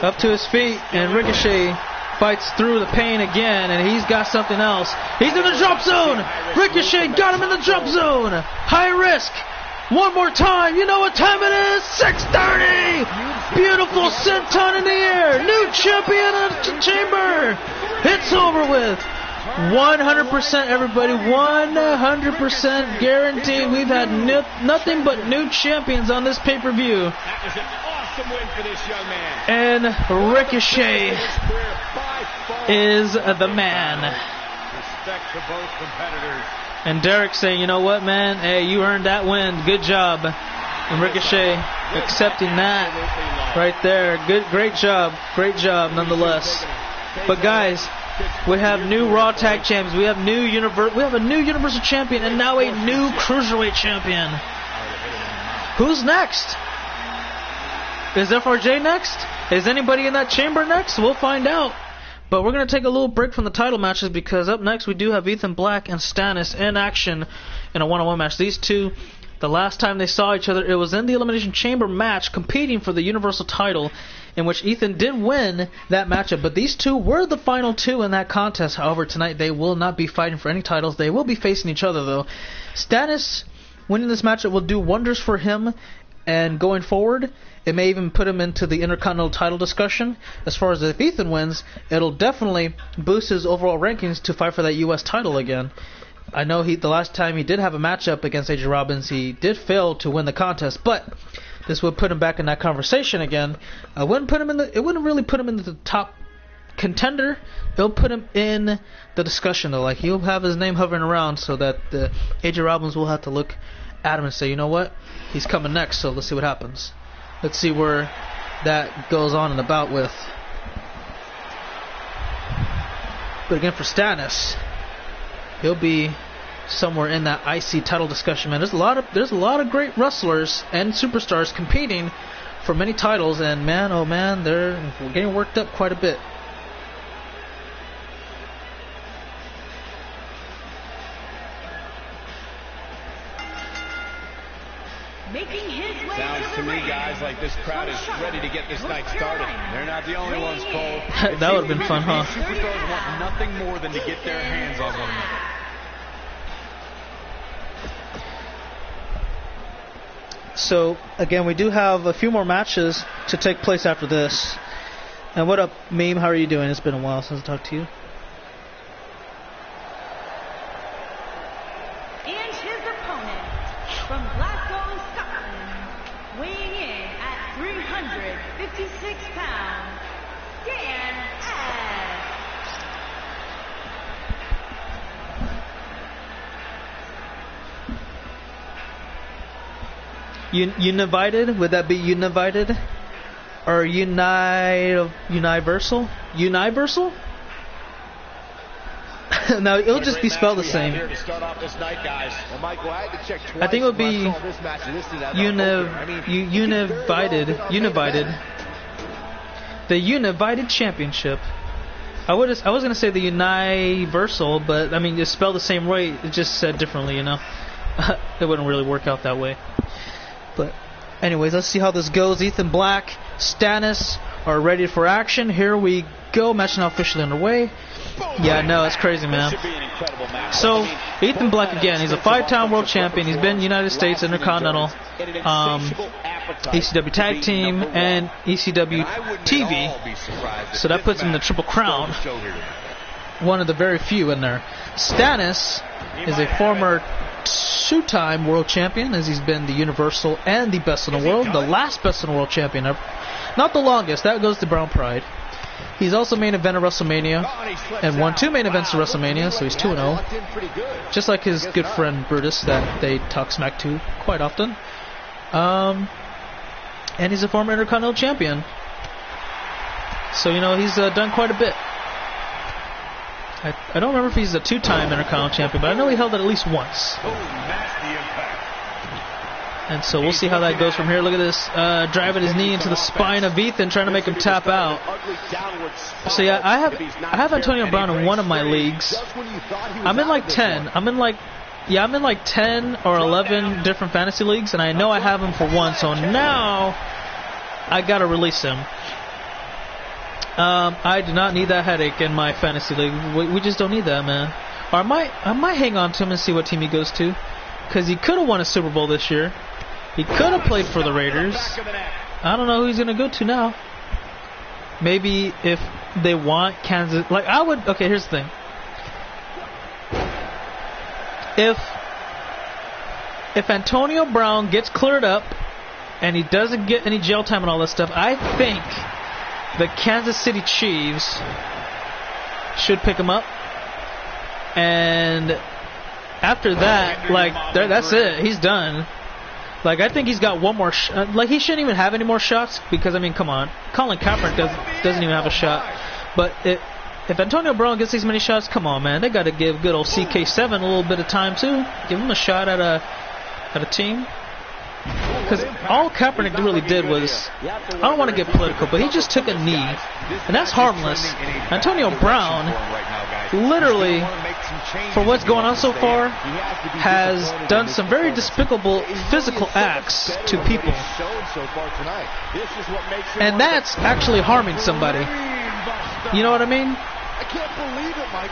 Up to his feet, and Ricochet fights through the pain again, and he's got something else. He's in the drop zone. Ricochet got him in the drop zone. High risk. One more time. You know what time it is? 6:30. Beautiful senton in the air. New champion of the chamber. It's over with. 100% everybody. 100% guaranteed. We've had nothing but new champions on this pay-per-view. That was an awesome win for this young man. And Ricochet is the man. Respect to both competitors. And Derek saying, you know what, man? Hey, you earned that win. Good job. And Ricochet accepting that right there. Great job. Great job, nonetheless. But guys, we have new Raw Tag Champions. We have a new Universal Champion, and now a new Cruiserweight Champion. Who's next? Is FRJ next? Is anybody in that chamber next? We'll find out. But we're going to take a little break from the title matches, because up next we do have Ethan Black and Stannis in action in a one-on-one match. These two, the last time they saw each other, it was in the Elimination Chamber match competing for the Universal title, in which Ethan did win that matchup. But these two were the final two in that contest. However, tonight they will not be fighting for any titles. They will be facing each other, though. Stannis winning this matchup will do wonders for him, and going forward, it may even put him into the Intercontinental title discussion. As far as if Ethan wins, it'll definitely boost his overall rankings to fight for that U.S. title again. I know the last time he did have a matchup against AJ Robbins, he did fail to win the contest, but this would put him back in that conversation again. It wouldn't really put him in the top contender. It'll put him in the discussion, though. Like, he'll have his name hovering around, so that AJ Robbins will have to look at him and say, you know what, he's coming next, so let's see what happens. Let's see where that goes on and about with. But again, for Stannis, he'll be somewhere in that IC title discussion, man. There's a lot of great wrestlers and superstars competing for many titles, and man, oh man, they're getting worked up quite a bit. Making his way Sounds to me, guys, like this crowd is ready to get this night started. They're not the only ones, Cole. That would have been fun, huh? Superstars want nothing more than to get their hands on one another. So, again, we do have a few more matches to take place after this. And what up, Meme? How are you doing? It's been a while since I talked to you. And his opponent from Glasgow, Scotland, weighing in at 356 pounds, Dan S. Univited? Would that be Univited? Or Universal? Universal? No, it'll just be spelled the same. I think it would be Univited. The Univited Championship. I was gonna say the Universal, but I mean it's spelled the same way. It just said differently, you know. It wouldn't really work out that way. But anyways, let's see how this goes. Ethan Black, Stannis are ready for action. Here we go. Match now officially underway. Yeah, no, it's crazy, man. So, Ethan Black again. He's a 5-time world champion. He's been United States Intercontinental, ECW Tag Team, and ECW TV. So that puts him in the Triple Crown. One of the very few in there. Stannis is a former 2-time world champion, as he's been the Universal and the Best in the World, the last Best in the World champion ever. Not the longest, that goes to Brown Pride. He's also main event of WrestleMania and won 2 main events of WrestleMania, so he's 2-0. Just like his good friend Brutus that they talk smack to quite often. And he's a former Intercontinental champion. So, you know, he's done quite a bit. I don't remember if he's a 2-time Intercontinental champion, but I know he held it at least once. And so we'll see how that goes from here. Look at this, driving his knee into the spine of Ethan, trying to make him tap out. So yeah, I have Antonio Brown in one of my leagues. I'm in like 10. I'm in like 10 or 11 different fantasy leagues, and I know I have him for one. So now I gotta release him. I do not need that headache in my fantasy league. We just don't need that, man. Or I might hang on to him and see what team he goes to, because he could have won a Super Bowl this year. He could have played for the Raiders. I don't know who he's gonna go to now. Maybe if they want Kansas, like I would. Okay, here's the thing. If Antonio Brown gets cleared up and he doesn't get any jail time and all that stuff, I think the Kansas City Chiefs should pick him up. And after that, like, that's it. He's done. Like, I think he's got one more shot. Like, he shouldn't even have any more shots because, I mean, come on. Colin Kaepernick doesn't even have a shot. But if Antonio Brown gets these many shots, come on, man. They got to give good old CK7 a little bit of time, too. Give him a shot at a team. Because all Kaepernick really did was, I don't want to get political, but he just took a knee. And that's harmless. Antonio Brown, literally, for what's going on so far, has done some very despicable physical acts to people. And that's actually harming somebody. You know what I mean?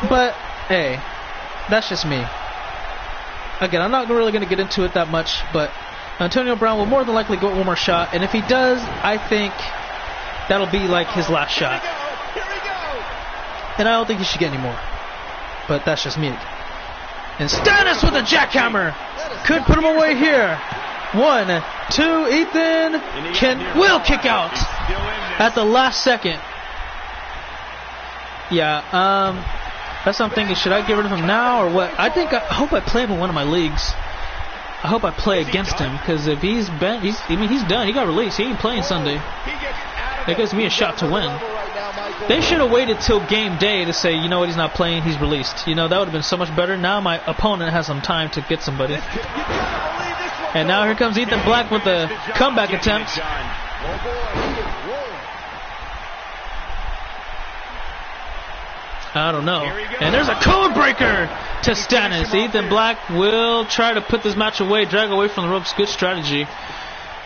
But, hey, that's just me. Again, I'm not really going to get into it that much, but Antonio Brown will more than likely get one more shot, and if he does, I think that'll be like his last shot. And I don't think he should get any more. But that's just me. And Stannis with a jackhammer could put him away here. 1, 2, Ethan will kick out at the last second. Yeah, that's what I'm thinking. Should I get rid of him now or what? I hope I play him in one of my leagues. I hope I play against him, because if he's done. He got released. He ain't playing Sunday. That gives me a shot to win. They should have waited till game day to say, you know what, he's not playing, he's released. You know, that would have been so much better. Now my opponent has some time to get somebody. And now here comes Ethan Black with the comeback attempt. I don't know. And there's a code breaker to Stannis. Ethan Black will try to put this match away, drag away from the ropes. Good strategy.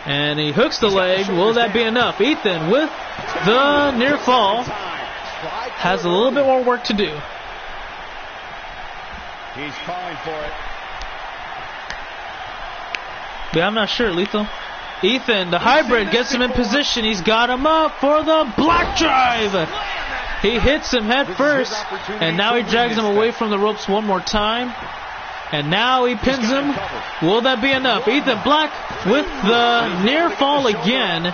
And he hooks the leg. Will that be enough? Ethan with the near fall has a little bit more work to do. He's calling for it. But I'm not sure, Lethal. Ethan, the hybrid, gets him in position. He's got him up for the black drive. He hits him head first, and now he drags him away from the ropes one more time. And now he pins him. Will that be enough? Ethan Black with the near fall again.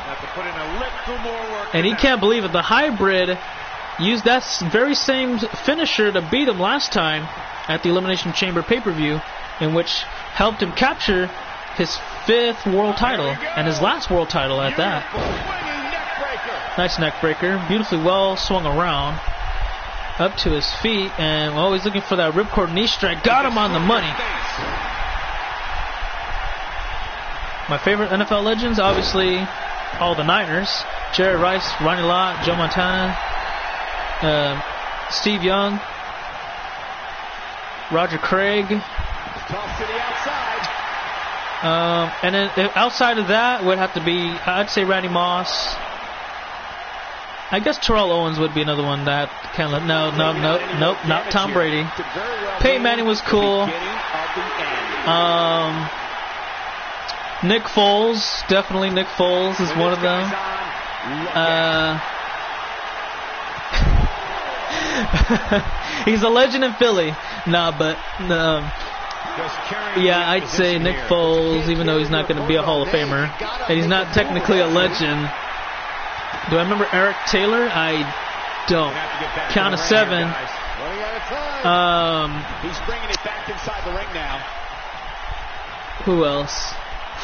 And he can't believe it. The hybrid used that very same finisher to beat him last time at the Elimination Chamber pay-per-view, in which helped him capture his 5th world title, and his last world title at that. Nice neck breaker. Beautifully well swung around. Up to his feet, and well, he's looking for that ripcord knee strike. Got him on the money. My favorite NFL legends, obviously, all the Niners. Jerry Rice, Ronnie Lott, Joe Montana, Steve Young, Roger Craig. And then outside of that would have to be, I'd say, Randy Moss. I guess Terrell Owens would be another one that kind of, nope, not Tom Brady. Peyton Manning was cool. Nick Foles, definitely Nick Foles is one of them. He's a legend in Philly. Yeah, I'd say Nick Foles, even though he's not going to be a Hall of Famer, and he's not technically a legend. Do I remember Eric Taylor? I don't. Count of 7. He's bringing it back inside the ring now. Who else?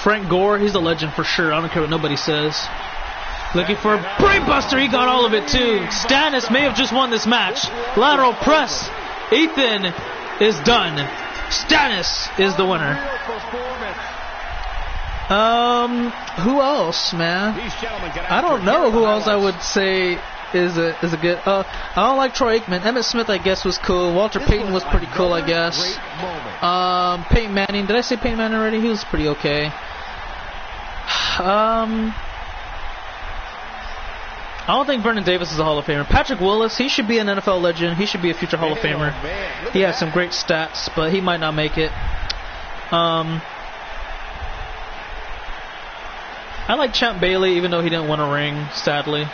Frank Gore. He's a legend for sure. I don't care what nobody says. Looking for a brainbuster. He got all of it too. Stannis may have just won this match. Lateral press. Ethan is done. Stannis is the winner. Who else, man? I don't know who else I would say is a good. I don't like Troy Aikman. Emmett Smith, I guess, was cool. Walter Payton was pretty cool, I guess. Peyton Manning. Did I say Peyton Manning already? He was pretty okay. I don't think Vernon Davis is a Hall of Famer. Patrick Willis, he should be an NFL legend. He should be a future Hall of Famer. He has some great stats, but he might not make it. I like Champ Bailey, even though he didn't win a ring, sadly.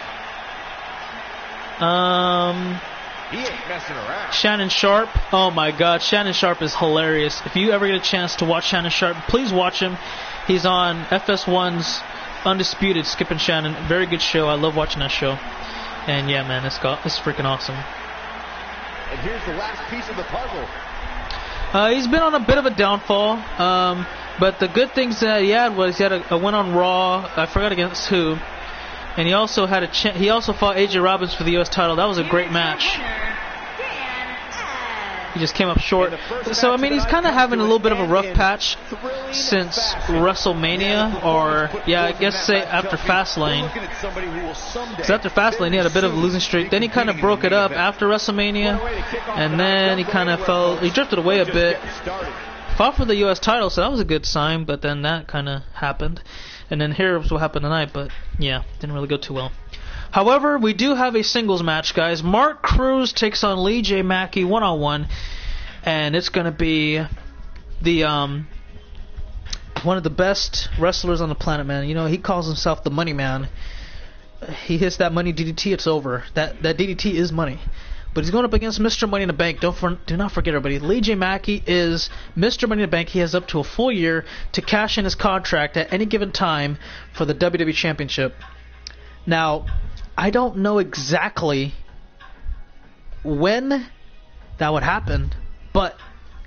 He ain't messing around. Shannon Sharp. Oh my God, Shannon Sharp is hilarious. If you ever get a chance to watch Shannon Sharp, please watch him. He's on FS1's Undisputed, Skip and Shannon. Very good show. I love watching that show. And yeah, man, it's freaking awesome. And here's the last piece of the puzzle. He's been on a bit of a downfall. But the good things that he had was he had a win on Raw. I forgot against who. And he also had he also fought AJ Robbins for the U.S. title. That was a great match. He just came up short. So, I mean, he's kind of having a little bit of a rough patch since WrestleMania, or, yeah, I guess say after Fastlane. Because after Fastlane, he had a bit of a losing streak. Then he kind of broke it up after WrestleMania, and then he kind of he drifted away a bit. Fought for the U.S. title, so that was a good sign, but then that kind of happened. And then here's what happened tonight, but, yeah, didn't really go too well. However, we do have a singles match, guys. Mark Cruz takes on Lee J. Mackey one-on-one, and it's going to be the one of the best wrestlers on the planet, man. You know, he calls himself the Money Man. He hits that money DDT, it's over. That DDT is money. But he's going up against Mr. Money in the Bank. Do not forget, everybody. Lee J. Mackey is Mr. Money in the Bank. He has up to a full year to cash in his contract at any given time for the WWE Championship. Now, I don't know exactly when that would happen, but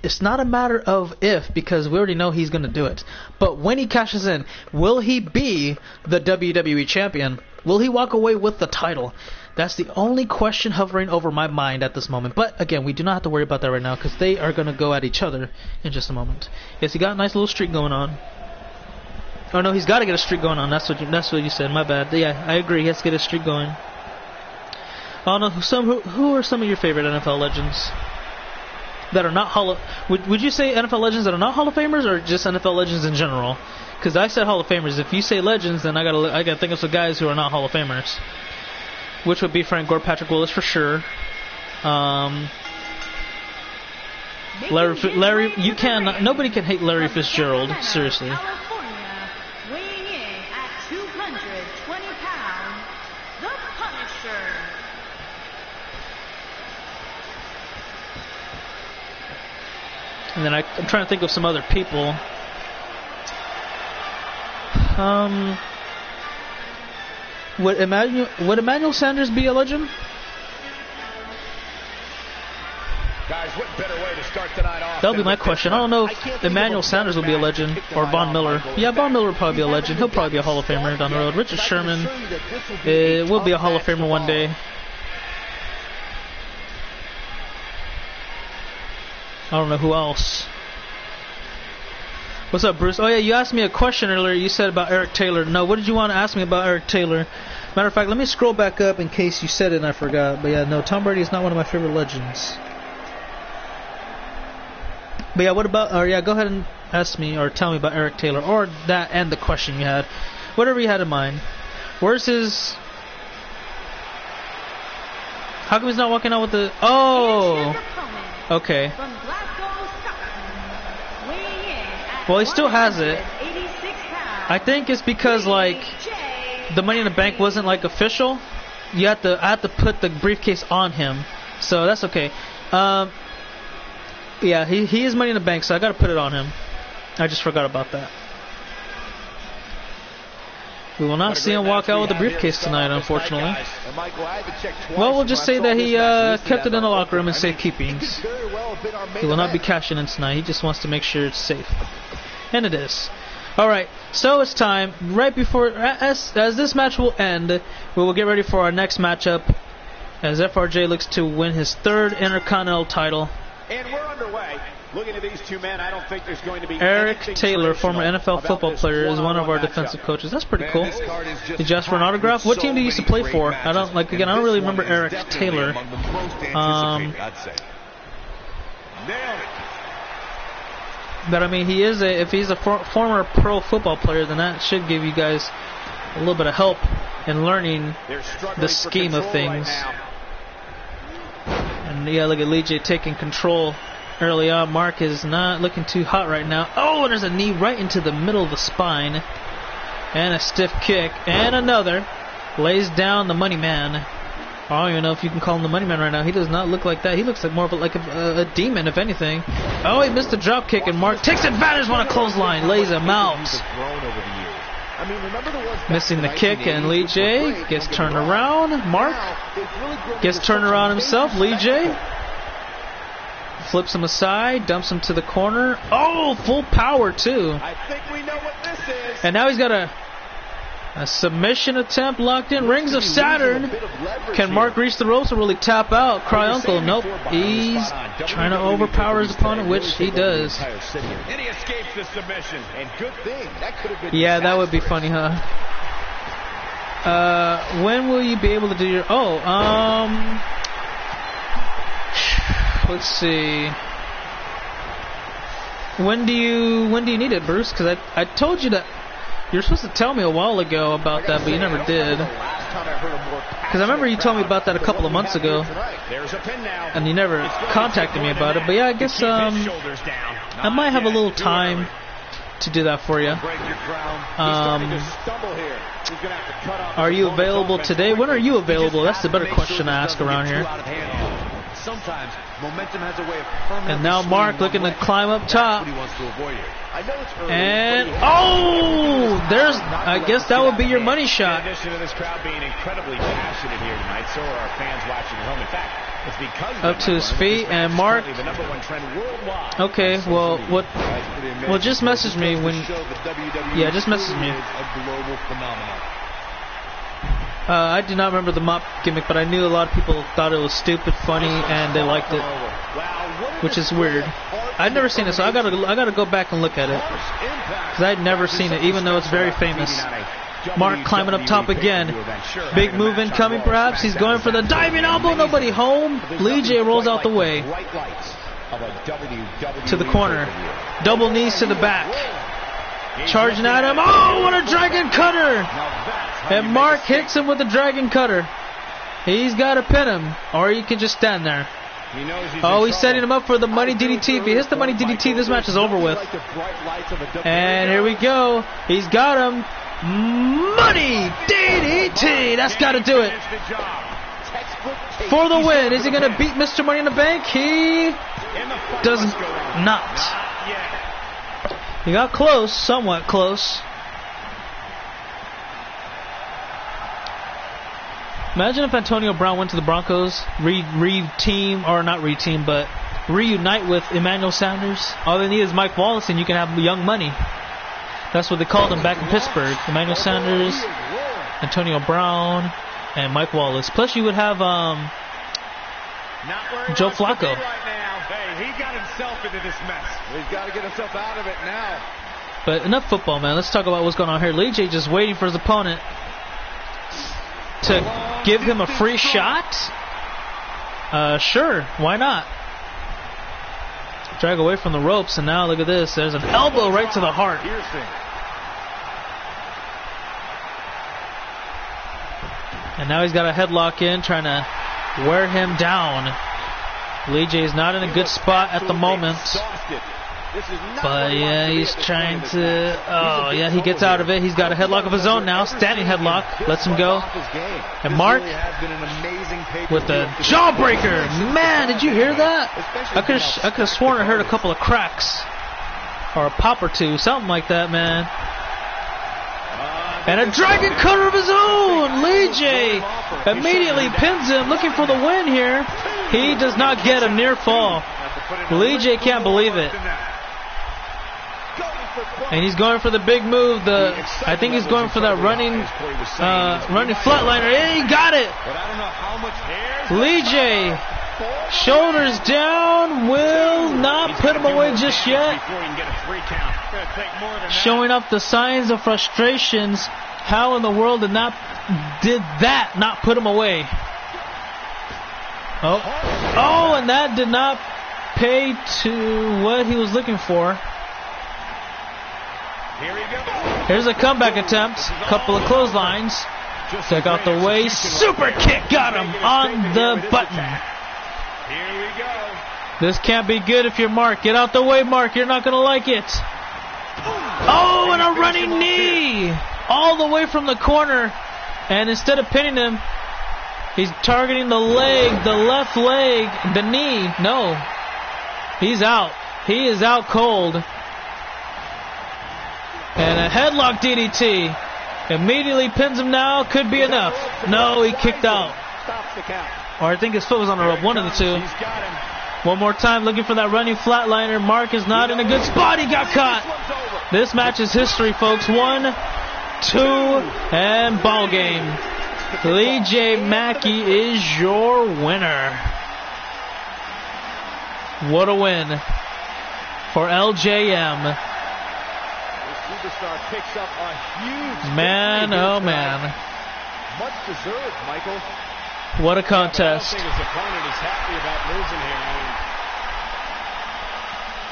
it's not a matter of if, because we already know he's going to do it. But when he cashes in, will he be the WWE Champion? Will he walk away with the title? That's the only question hovering over my mind at this moment. But again, we do not have to worry about that right now, because they are going to go at each other in just a moment. Yes, he got a nice little streak going on. Oh no, he's got to get a streak going on. That's what you said. My bad. Yeah, I agree. He has to get a streak going. I don't know who are some of your favorite NFL legends that are not would you say NFL legends that are not Hall of Famers, or just NFL legends in general? Because I said Hall of Famers. If you say legends, then I gotta think of some guys who are not Hall of Famers. Which would be Frank Gore, Patrick Willis for sure. Larry, nobody can hate Larry Fitzgerald. Seriously. And then I'm trying to think of some other people. Would Emmanuel Sanders be a legend? Guys, what better way to start tonight off? That'll be my question. I don't know if Emmanuel Sanders will be a legend, or Von Miller. Yeah, Von Miller will probably be a legend. He'll probably be a Hall of Famer down the road. Richard Sherman will be a Hall of Famer one day. I don't know who else. What's up, Bruce? Oh yeah, you asked me a question earlier. You said about Eric Taylor. No, what did you want to ask me about Eric Taylor? Matter of fact, let me scroll back up in case you said it and I forgot. But yeah, no, Tom Brady is not one of my favorite legends. But yeah, what about? Or yeah, go ahead and ask me or tell me about Eric Taylor, or that and the question you had, whatever you had in mind. Where's his? How come he's not walking out with the? Oh. Okay. Well, he still has it. I think it's because like the Money in the Bank wasn't like official. I had to put the briefcase on him, so that's okay. Yeah, he is Money in the Bank, so I got to put it on him. I just forgot about that. We will not see him walk out with the briefcase tonight, unfortunately. Well, we'll just say that he kept it in the locker room in safekeeping. He will not be cashing in tonight. He just wants to make sure it's safe. And it is. Alright, so it's time. Right before, as this match will end, we will get ready for our next matchup, as FRJ looks to win his third Intercontinental title. And we're underway. Looking at these two men, I don't think there's going to be Eric Taylor, former NFL football player, is one of our defensive coaches. That's pretty cool. He just for an autograph. What team did he used to play for? I don't really remember Eric Taylor. But I mean, if he's a former pro football player, then that should give you guys a little bit of help in learning the scheme of things. And yeah, look at Lee J taking control early on. Mark is not looking too hot right now. Oh, and there's a knee right into the middle of the spine. And a stiff kick. And another. Lays down the money man. I don't even know if you can call him the money man right now. He does not look like that. He looks like more of a demon, if anything. Oh, he missed a drop kick, and Mark takes advantage on a clothesline. Lays him out. Missing the kick, and Lee J gets turned around. Mark gets turned around himself. Lee J flips him aside, dumps him to the corner. Oh, full power, too. I think we know what this is. And now he's got a submission attempt locked in. Rings of Saturn. Can Mark reach the ropes or will he tap out? Cry uncle. Nope. He's trying to overpower his opponent, which he does. And he escapes the submission. And good thing. That could have been yeah, that would be funny, huh? When will you be able to do your... let's see. When do you need it, Bruce? Because I told you that you're supposed to tell me a while ago about that, but you never did. Because I remember you told me about that a couple of months ago, and you never contacted me about it. But yeah, I guess I might have a little time to do that for you. Are you available today? When are you available? That's the better question to ask around here. Sometimes momentum has a way of permanently. And now Mark looking to climb up top. And there's. I guess that would be your money shot. In addition to this crowd being incredibly passionate here tonight, so are our fans watching at home. In fact, it's because up to his feet, and Mark. The number one trend worldwide. Okay, well, what? Well, just message me when. Yeah, just message me. A global phenomenon. I do not remember the mop gimmick, but I knew a lot of people thought it was stupid, funny, and they liked it, which is weird. I'd never seen it, so I gotta go back and look at it, because I'd never seen it, even though it's very famous. Mark climbing up top again. Big move incoming, perhaps. He's going for the diving elbow. Nobody home. Lee J rolls out the way to the corner. Double knees to the back. Charging at him. Oh, what a dragon cutter! And Mark hits him with the dragon cutter. He's got to pin him, or he can just stand there. He's setting him up for the money DDT. If he hits the money DDT, this match is over with. And here we go. He's got him. Money DDT. That's got to do it. For the win. Is he going to beat Mr. Money in the Bank? He does not. He got close, somewhat close. Imagine if Antonio Brown went to the Broncos, reunite with Emmanuel Sanders. All they need is Mike Wallace, and you can have Young Money. That's what they called him back in Pittsburgh. Emmanuel Sanders, Antonio Brown, and Mike Wallace. Plus, you would have Joe Flacco. Hey, he got himself into this mess. He's got to get himself out of it now. But enough football, man. Let's talk about what's going on here. Lee J just waiting for his opponent to give him a free shot. Sure, why not? Drag away from the ropes, and now look at this. There's an elbow right to the heart. And now he's got a headlock in, trying to wear him down. Lee J is not in a good spot at the moment. But yeah, he's trying to... Oh, yeah, he gets out of it. He's got a headlock of his own now. Standing headlock. Lets him go. And Mark with a jawbreaker. Man, did you hear that? I could have sworn I heard a couple of cracks. Or a pop or two. Something like that, man. And a dragon cutter of his own. Lee J immediately pins him, looking for the win here. He does not get a near fall. Lee J can't believe it. And he's going for the big move. I think he's going for that running flatliner. Hey, he got it. Lee J Shoulders down, will not put him away just yet. Showing up the signs of frustrations. How in the world did that not put him away? Oh, and that did not pay to what he was looking for. Here's a comeback attempt. Couple of clotheslines. Took out the way. Super kick got him on the button. Here we go. This can't be good if you're Mark. Get out the way, Mark. You're not going to like it. Oh, and a running knee. All the way from the corner. And instead of pinning him, he's targeting the leg, the left leg, the knee. No. He's out. He is out cold. And a headlock DDT. Immediately pins him now. Could be enough. No, he kicked out. Or I think his foot was on the rope. One of the two. One more time looking for that running flatliner. Mark is not in a good spot. He got caught. This match is history, folks. 1, 2, and ball game. Lee J. Mackey is your winner. What a win for LJM. Superstar picks up a huge man, oh man. Much deserved, Michael. What a contest. I don't think his opponent is happy about losing here.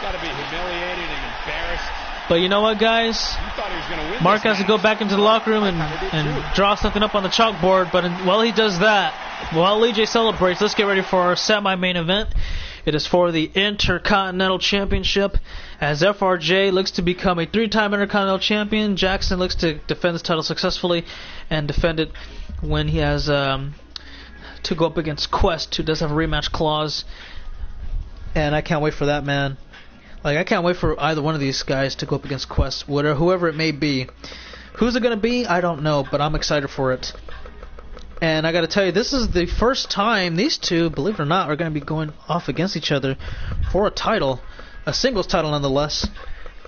Got to be humiliated and embarrassed. But you know what, guys? Mark has to go back into the locker room and draw something up on the chalkboard. But while he does that, while Lee J celebrates, let's get ready for our semi-main event. It is for the Intercontinental Championship, as FRJ looks to become a 3-time Intercontinental Champion. Jackson looks to defend his title successfully and defend it when he has to go up against Quest, who does have a rematch clause. And I can't wait for that, man. Like, I can't wait for either one of these guys to go up against Quest, whoever it may be. Who's it going to be? I don't know, but I'm excited for it. And I got to tell you, this is the first time these two, believe it or not, are going to be going off against each other for a title, a singles title nonetheless.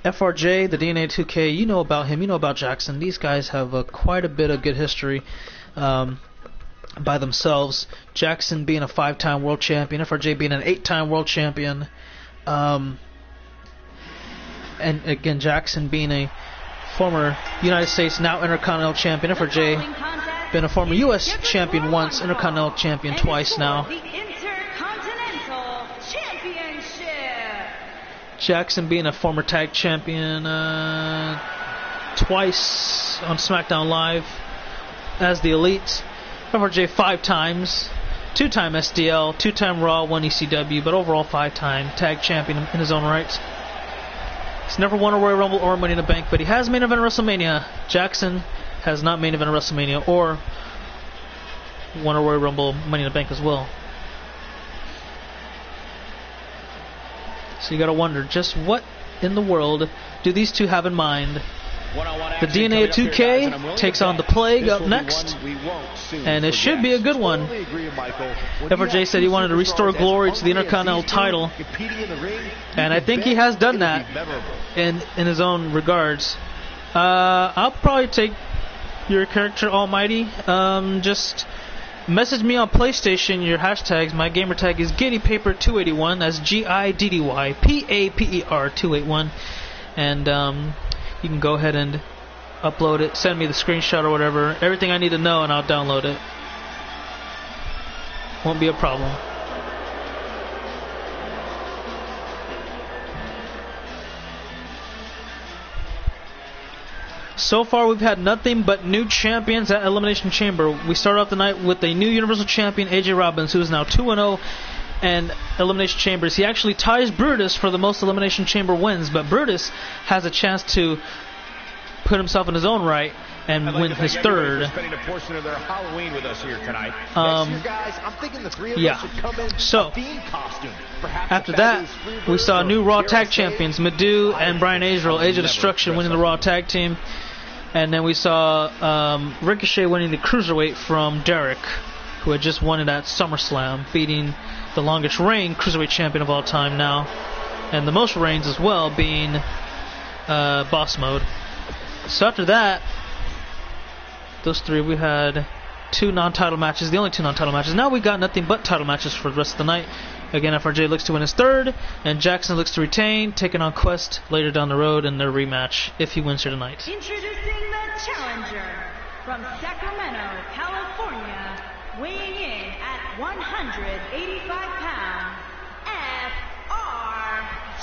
FRJ, the DNA 2K, you know about him, you know about Jackson. These guys have quite a bit of good history by themselves. Jackson being a 5-time world champion, FRJ being an 8-time world champion. And again, Jackson being a former United States, now Intercontinental Champion. FRJ been a former U.S. champion once, Intercontinental champion twice now. The Intercontinental Championship. Jackson being a former tag champion twice on SmackDown Live as the Elite. FRJ 5 times, 2-time SDL, 2-time Raw, 1 ECW, but overall 5-time tag champion in his own right. He's never won a Royal Rumble or Money in the Bank, but he has main event WrestleMania. Jackson has not main event WrestleMania or won a Royal Rumble, Money in the Bank as well. So you gotta wonder, just what in the world do these two have in mind? The DNA 2K takes on the Plague up next, and it should be a good one. FRJ said he wanted to restore glory to the Intercontinental title, and I think he has done that in his own regards. I'll probably take your character Almighty. Just message me on PlayStation your hashtags. My gamer tag is GiddyPaper281. That's GIDDYPAPER281. And you can go ahead and upload it, send me the screenshot or whatever, everything I need to know, and I'll download it. Won't be a problem. So far, we've had nothing but new champions at Elimination Chamber. We start off the night with a new Universal Champion, AJ Robbins, who is now 2-0 and Elimination Chambers. He actually ties Brutus for the most Elimination Chamber wins, but Brutus has a chance to put himself in his own right and win his third. Spending a portion of their Halloween with us here tonight. Yeah. So after that, we saw new Raw Tag Champions, Madhu and Brian Azrael, Age of Destruction winning the Raw Tag Team, and then we saw Ricochet winning the Cruiserweight from Derek, who had just won it at SummerSlam, beating the longest reigning Cruiserweight champion of all time now, and the most reigns as well, being Boss Mode. So after that, those three, we had 2 non-title matches, the only 2 non-title matches. Now we got nothing but title matches for the rest of the night. Again, FRJ looks to win his 3rd, and Jackson looks to retain, taking on Quest later down the road in their rematch if he wins here tonight. Introducing the challenger from Sacramento, California, weighing in at 185 pounds,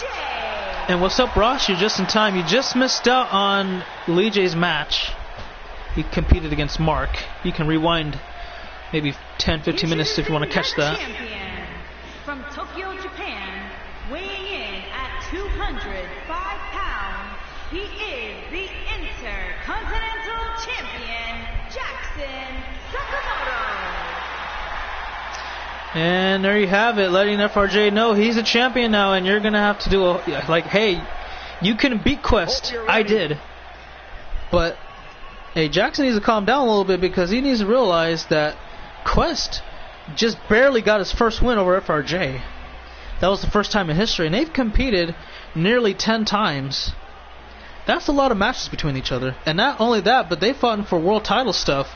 FRJ. And what's up, Ross? You're just in time. You just missed out on Lee J's match. He competed against Mark. You can rewind maybe 10-15 minutes if you want to catch that. Champion from Tokyo, Japan, weighing in at 205 pounds, he is the Intercontinental Champion, Jackson Sakamoto. And there you have it, letting FRJ know he's a champion now, and you're going to have to do hey, you can beat Quest. I did. But, hey, Jackson needs to calm down a little bit because he needs to realize that Quest just barely got his first win over FRJ. That was the first time in history, and they've competed nearly 10 times. That's a lot of matches between each other. And not only that, but they fought for world title stuff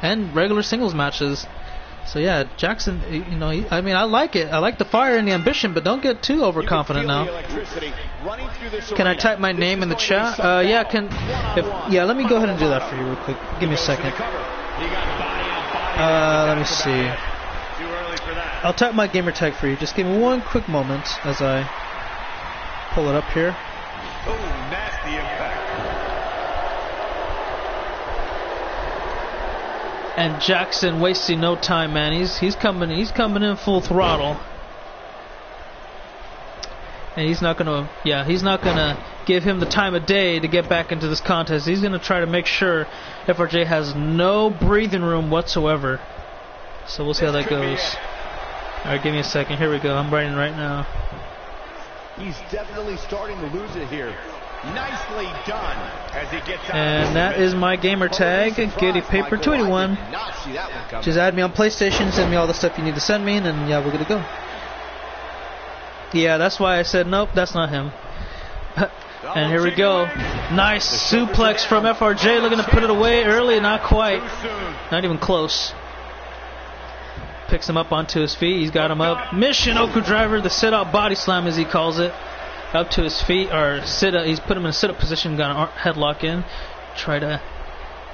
and regular singles matches. So yeah, Jackson, I like it. I like the fire and the ambition, but don't get too overconfident now. Can I type my name in the chat? Let me go ahead and do that for you real quick. Give me a second. Let me see. I'll type my gamer tag for you. Just give me one quick moment as I pull it up here. Oh, nasty impact. And Jackson wasting no time, man. He's coming in full throttle. And he's not gonna give him the time of day to get back into this contest. He's gonna try to make sure FRJ has no breathing room whatsoever. So we'll see how that goes. Alright, give me a second. Here we go. I'm writing right now. He's definitely starting to lose it here. Nicely done as he gets out. And that is my gamer tag, Giddy Paper 21. Just add me on PlayStation, send me all the stuff you need to send me, and then yeah, we're gonna go. Yeah, that's why I said nope, that's not him. And here we go. Nice suplex from FRJ, looking to put it away early, not quite. Not even close. Picks him up onto his feet. He's got him up. Mission Oku Driver, the sit-out body slam as he calls it. Up to his feet, or sit-up. He's put him in a sit-up position, got a headlock in. Try to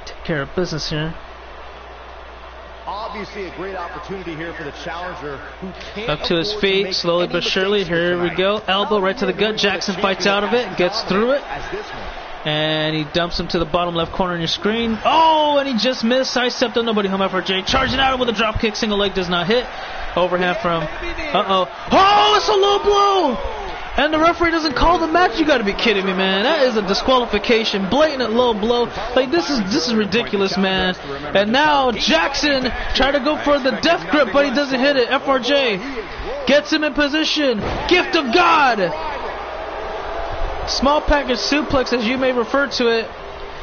take care of business here. Obviously a great opportunity here for the challenger who can't up to his feet, slowly but surely. Here we go. Elbow right to the gut. Jackson fights out of it, gets through it. And he dumps him to the bottom left corner on your screen. Oh, and he just missed. Sidestepped on nobody home FRJ. Charging out with a drop kick. Single leg does not hit. Overhand from... Uh-oh. Oh, it's a low blow! And the referee doesn't call the match? You gotta be kidding me, man. That is a disqualification. Blatant low blow. Like, this is ridiculous, man. And now Jackson tried to go for the death grip, but he doesn't hit it. FRJ gets him in position. Gift of God. Small package suplex, as you may refer to it.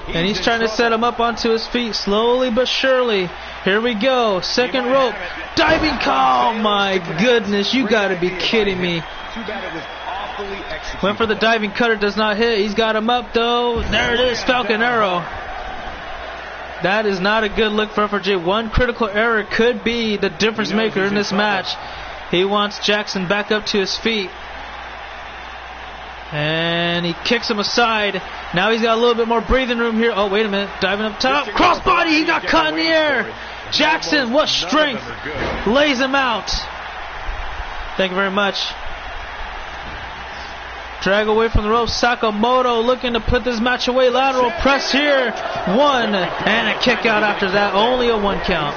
And he's trying to set him up onto his feet slowly but surely. Here we go. Second rope. Diving call. Oh, my goodness. You gotta be kidding me. Went for the diving cutter, does not hit. He's got him up though. There it is, Falcon Arrow. That is not a good look for FRJ. One critical error could be the difference maker in this match. He wants Jackson back up to his feet. And he kicks him aside. Now he's got a little bit more breathing room here. Oh, wait a minute. Diving up top. Crossbody. He got caught in the air. Jackson, what strength. Lays him out. Thank you very much. Drag away from the ropes. Sakamoto looking to put this match away. Lateral press here. One. And a kick out after that. Only a 1 count.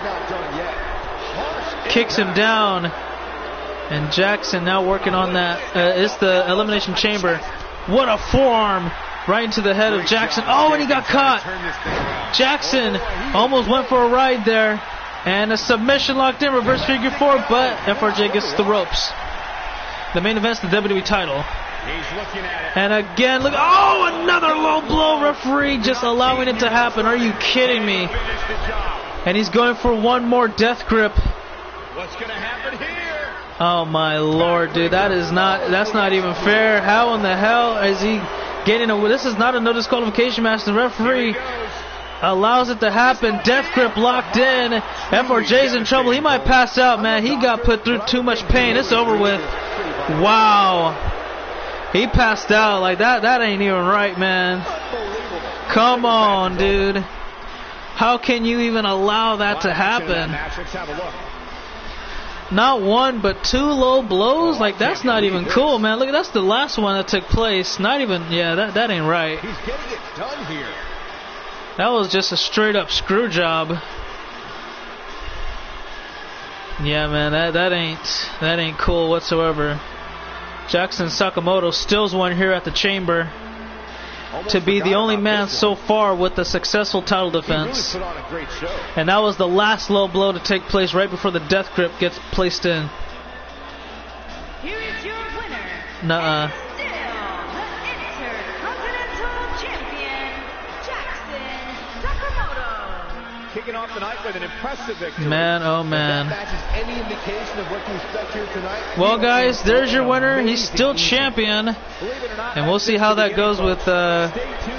Kicks him down. And Jackson now working on that. It's the Elimination Chamber. What a forearm. Right into the head of Jackson. Oh, and he got caught. Jackson almost went for a ride there. And a submission locked in. Reverse figure 4. But FRJ gets the ropes. The main event's the WWE title. And again, look. Oh, another low blow. Referee just allowing it to happen. Are you kidding me? And he's going for one more death grip. What's going to happen here? Oh my lord, dude, that's not even fair. How in the hell is he getting away? This is not a no disqualification match. The referee allows it to happen. Death grip locked in. F4J's in trouble. He might pass out, man. He got put through too much pain. It's over with. Wow. He passed out like that. That ain't even right, man. Come on, dude. How can you even allow that to happen? Not one, but 2 low blows? Like, that's not even cool, man. Look, that's the last one that took place. Not even, yeah, that ain't right. He's getting it done here. That was just a straight up screw job. Yeah, man, that ain't cool whatsoever. Jackson Sakamoto steals one here at the Chamber to be the only man so far with a successful title defense. He really put on a great show. And that was the last low blow to take place right before the death grip gets placed in. Here is your winner. Nuh-uh. Still the Intercontinental Champion, Jackson Sakamoto. Kicking off the night with an impressive victory. Man, oh man. If that match is any indication of what to expect here tonight. Well, guys, there's your winner. He's still champion. And we'll see how that goes with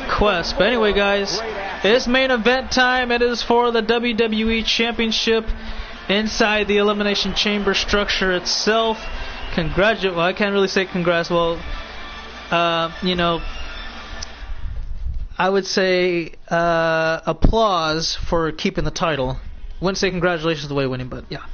Quest. But anyway, guys, it's main event time. It is for the WWE Championship inside the Elimination Chamber structure itself. Well, I can't really say congrats. Well, you know, I would say applause for keeping the title. Wouldn't say congratulations the way winning, but yeah.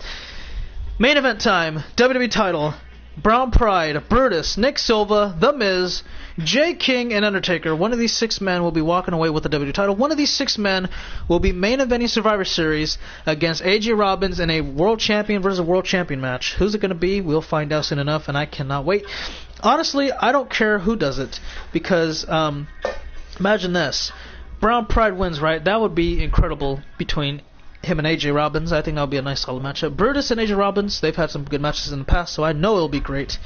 Main event time. WWE title. Brown Pride, Brutus, Nick Silva, The Miz, Jay King, and Undertaker. One of these 6 men will be walking away with the WWE title. One of these 6 men will be main eventing Survivor Series against AJ Robbins in a World Champion versus World Champion match. Who's it going to be? We'll find out soon enough, and I cannot wait. Honestly, I don't care who does it, because imagine this. Brown Pride wins, right? That would be incredible between him and AJ Robbins. I think that'll be a nice solid matchup. Brutus and AJ Robbins, they've had some good matches in the past, so I know it'll be great.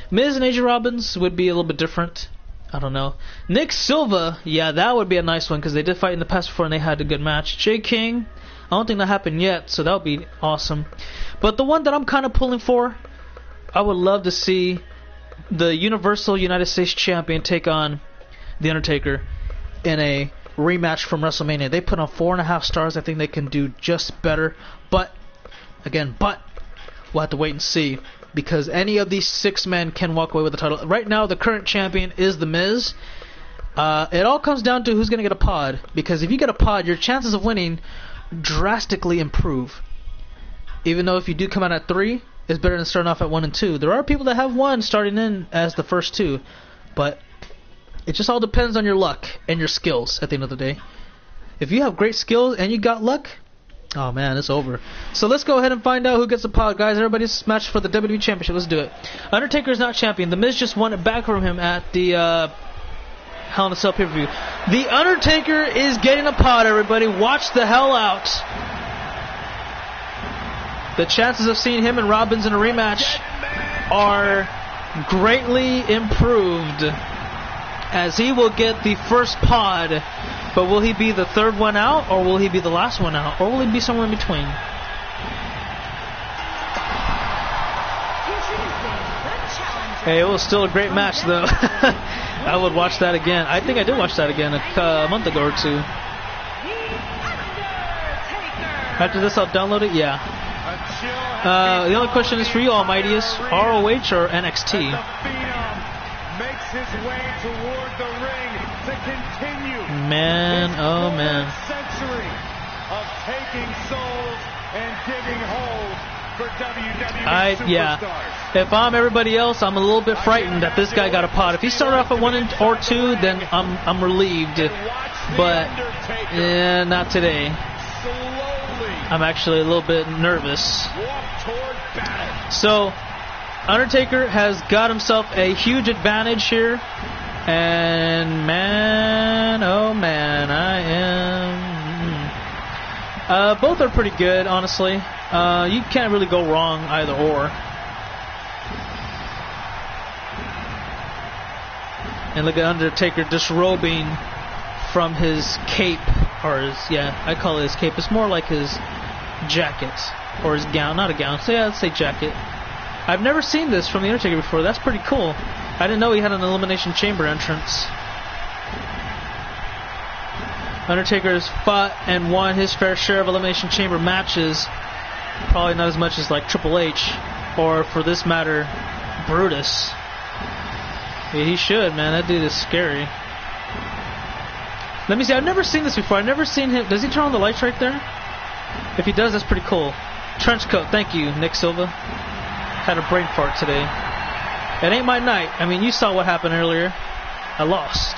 Miz and AJ Robbins would be a little bit different. I don't know. Nick Silva, yeah, that would be a nice one because they did fight in the past before and they had a good match. Jay King, I don't think that happened yet, so that would be awesome. But the one that I'm kind of pulling for, I would love to see the Universal United States Champion take on The Undertaker in a rematch from WrestleMania. They put on 4.5 stars. I think they can do just better. But we'll have to wait and see, because any of these 6 men can walk away with the title. Right now, the current champion is The Miz. It all comes down to who's going to get a pod, because if you get a pod, your chances of winning drastically improve. Even though if you do come out at 3, it's better than starting off at 1 and 2. There are people that have 1 starting in as the first 2, but it just all depends on your luck and your skills at the end of the day. If you have great skills and you got luck, oh man, it's over. So let's go ahead and find out who gets the pod, guys. Everybody's match for the WWE Championship. Let's do it. Undertaker's not champion. The Miz just won it back from him at the Hell in a Cell pay-per-view. The Undertaker is getting a pod, everybody. Watch the hell out. The chances of seeing him and Robbins in a rematch are greatly improved, as he will get the first pod. But will he be the 3rd one out, or will he be the last one out, or will he be somewhere in between? Hey, it was still a great match, though. I would watch that again. I think I did watch that again a month ago or 2. After this, I'll download it? Yeah. The only question is for you, Almightiest, ROH or NXT? Makes his way toward the ring to continue. Man, oh man. Century of taking souls and digging holes for WWE superstars. If I'm everybody else, I'm a little bit frightened that this guy got a pod. If he started off at 1 or 2, then I'm relieved. But yeah, not today. I'm actually a little bit nervous. So Undertaker has got himself a huge advantage here, and man, oh man, I am. Both are pretty good, honestly. You can't really go wrong either or. And look at Undertaker disrobing from his cape, or his, I call it his cape. It's more like his jacket, or his gown, not a gown. So yeah, let's say jacket. I've never seen this from The Undertaker before. That's pretty cool. I didn't know he had an Elimination Chamber entrance. Undertaker's fought and won his fair share of Elimination Chamber matches. Probably not as much as like Triple H, or for this matter, Brutus. Yeah, he should, man. That dude is scary. Let me see. I've never seen this before. I've never seen him. Does he turn on the lights right there? If he does, that's pretty cool. Trench coat. Thank you, Nick Silva. Had a brain fart today. It ain't my night. I mean, you saw what happened earlier. I lost.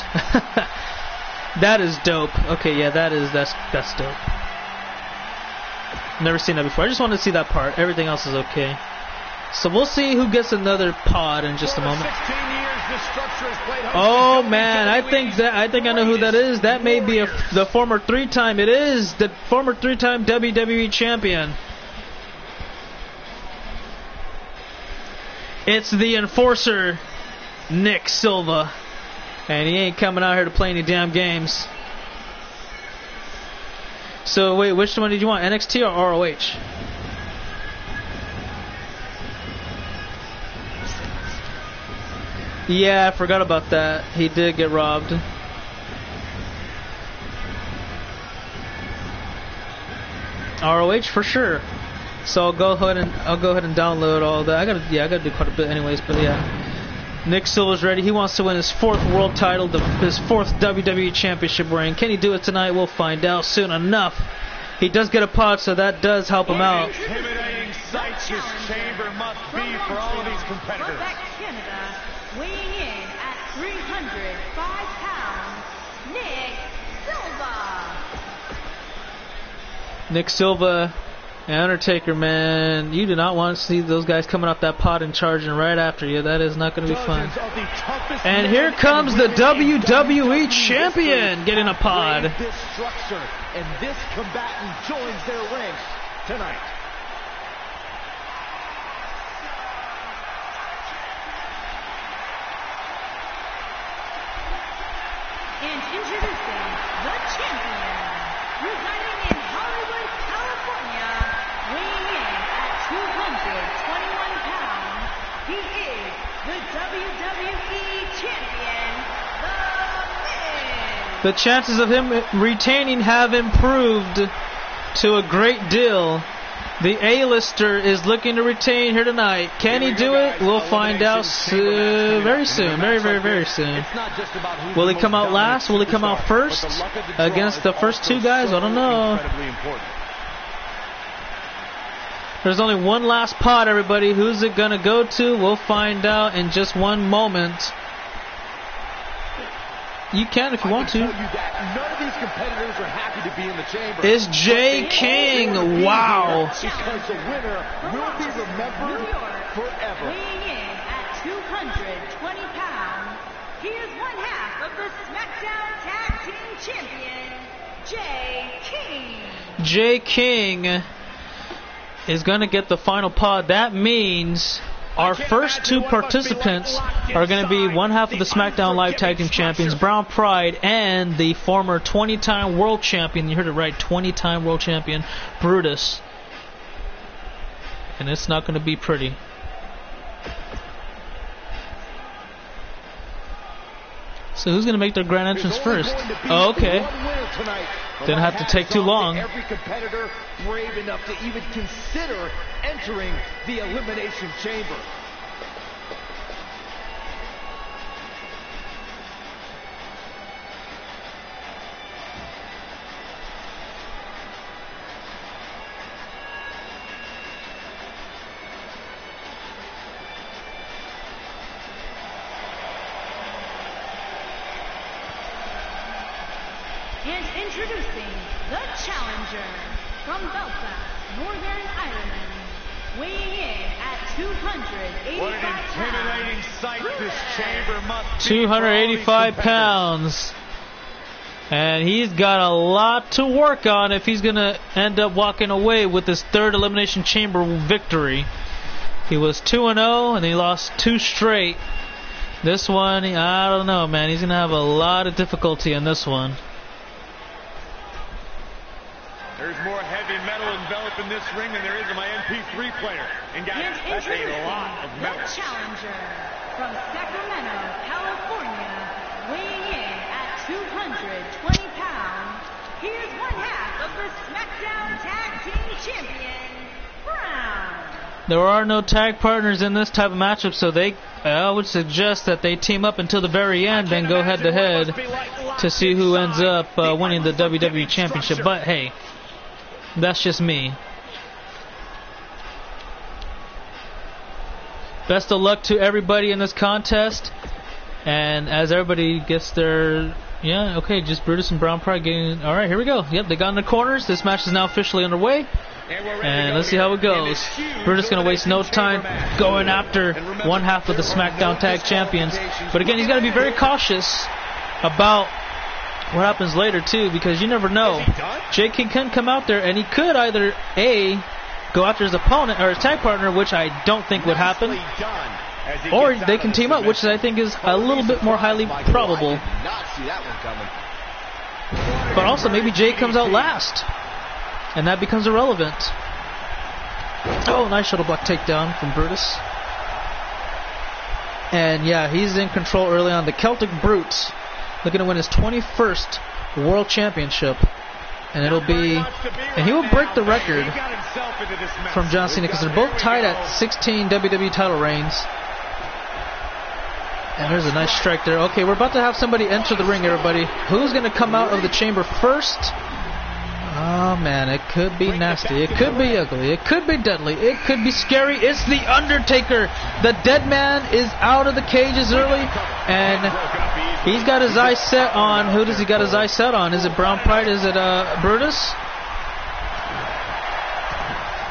That is dope. Okay, yeah, that's dope. Never seen that before. I just wanted to see that part. Everything else is okay. So we'll see who gets another pod in just a moment. Oh man, I think I know who that is. That may be the former three-time. It is the former three-time WWE champion. It's the Enforcer, Nick Silva. And he ain't coming out here to play any damn games. So wait, which one did you want? NXT or ROH? Yeah, I forgot about that. He did get robbed. ROH for sure. So I'll go ahead and download all that. I gotta do quite a bit anyways, but yeah. Nick Silva's ready. He wants to win his 4th world title, his 4th WWE Championship reign. Can he do it tonight? We'll find out soon enough. He does get a pod, so that does help him out. Intimidating sight this chamber must be for all of these competitors. Canada, weighing in at 305 pounds, Nick Silva. Nick Silva and Undertaker, man, you do not want to see those guys coming up that pod and charging right after you. That is not going to be fun. And here comes the WWE Champion getting a pod. This structure, and this combatant joins their ranks tonight. And introducing the champion, residing in Hollywood, California, weighing in at 221 pounds, he is the WWE Champion, The Miz. The chances of him retaining have improved to a great deal. The A-lister is looking to retain here tonight. Can he do it? We'll find out very soon. Very soon. Will he come out last? Will he come out first against the first two guys? I don't know. There's only one last pod, everybody. Who's it going to go to? We'll find out in just one moment. You can if you want to. None of these competitors are happy to be in the chamber. It's Jay King. Wow. Because the winner will be remembered forever. Weighing in at 220 pounds, he is one half of the SmackDown Tag Team Champion, Jay King. Jay King is going to get the final pod. That means our first two participants are going to be one half of the SmackDown Live Tag Team Champions, Brown Pride, and the former 20-time World Champion, you heard it right, 20-time World Champion, Brutus. And it's not going to be pretty. So who's going to make their grand entrance first? Oh, okay. Didn't have to take too long. Every competitor brave enough to even consider entering the Elimination Chamber. And introducing the challenger from Belfast, Northern Ireland, weighing in at 285 What an intimidating sight this chamber must be. 285 pounds. And he's got a lot to work on if he's going to end up walking away with his third Elimination Chamber victory. He was 2-0 and he lost 2 straight. This one, I don't know, man. He's going to have a lot of difficulty in this one. There's more heavy metal enveloped in this ring than there is in my MP3 player. And guys, that's a lot of metal. The challenger from Sacramento, California, weighing in at 220 pounds, champion, Brown. There are no tag partners in this type of matchup, so I would suggest that they team up until the very end and go head to head to see who ends up winning the WWE Championship. But hey, that's just me. Best of luck to everybody in this contest. And as everybody gets their... Yeah, okay, just Brutus and Brown Pride getting... Alright, here we go. Yep, they got in the corners. This match is now officially underway. And let's see how it goes. Brutus going to waste no time going after one half of the SmackDown Tag Champions. But again, he's got to be very cautious about what happens later, too, because you never know. Jay King can come out there, and he could either, A, go after his opponent or his tag partner, which I don't think would happen, or they can team up, which I think is a little bit more highly probable. But also, maybe Jay comes out last, and that becomes irrelevant. Oh, nice shuttle block takedown from Brutus. And yeah, he's in control early on. The Celtic Brute looking to win his 21st World Championship. And it'll be... And he will break the record from John Cena, because they're both tied at 16 WWE title reigns. And there's a nice strike there. Okay, we're about to have somebody enter the ring, everybody. Who's going to come out of the chamber first? Oh, man, it could be nasty. It could be ugly. It could be deadly. It could be scary. It's The Undertaker. The dead man is out of the cages early, and he's got his eyes set on... Who does he got his eyes set on? Is it Brown Pride? Is it Brutus?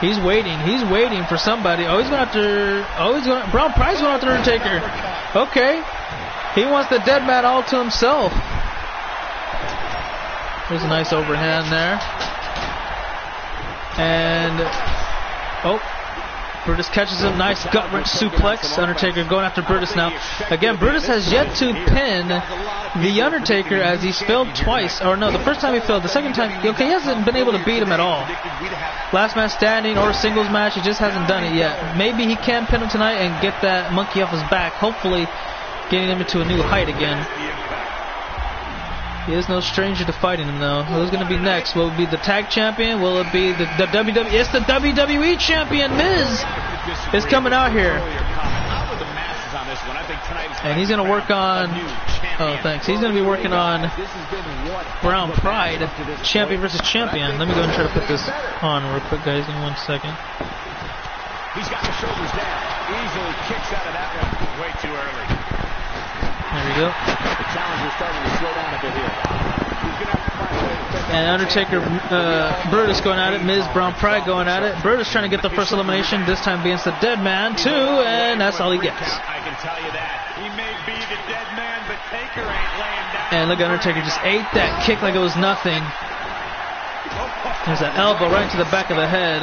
He's waiting. He's waiting for somebody. Oh, he's going after... Oh, he's going... Brown Pride's going after Undertaker. Okay. He wants the dead man all to himself. There's a nice overhand there. And... Oh. Brutus catches him. Nice gut-wrench suplex. Undertaker going after Brutus now. Again, Brutus has yet to pin The Undertaker, as he's failed twice. Or no, the first time he failed. The second time, okay, he hasn't been able to beat him at all. Last man standing or a singles match, he just hasn't done it yet. Maybe he can pin him tonight and get that monkey off his back. Hopefully getting him into a new height again. He is no stranger to fighting him, though. Who's going to be next? Will it be the tag champion? Will it be the WWE? It's the WWE champion, Miz, is coming out here. And he's going to work on... Oh, thanks. He's going to be working on Brown Pride, champion versus champion. Let me go and try to put this on real quick, guys, in 1 second. He's got the shoulders down. Easily kicks out of that one way too early. There we go. The challenger's starting to slow down a bit here. He's going to have to find a way to defend. And Undertaker, Brutus going at it. Miz, Brown Pride going at it. Brutus trying to get the first elimination, this time against the dead man, too, and that's all he gets. I can tell you that. He may be the dead man, but Taker ain't laying down. And look at Undertaker just ate that kick like it was nothing. There's an elbow right to the back of the head.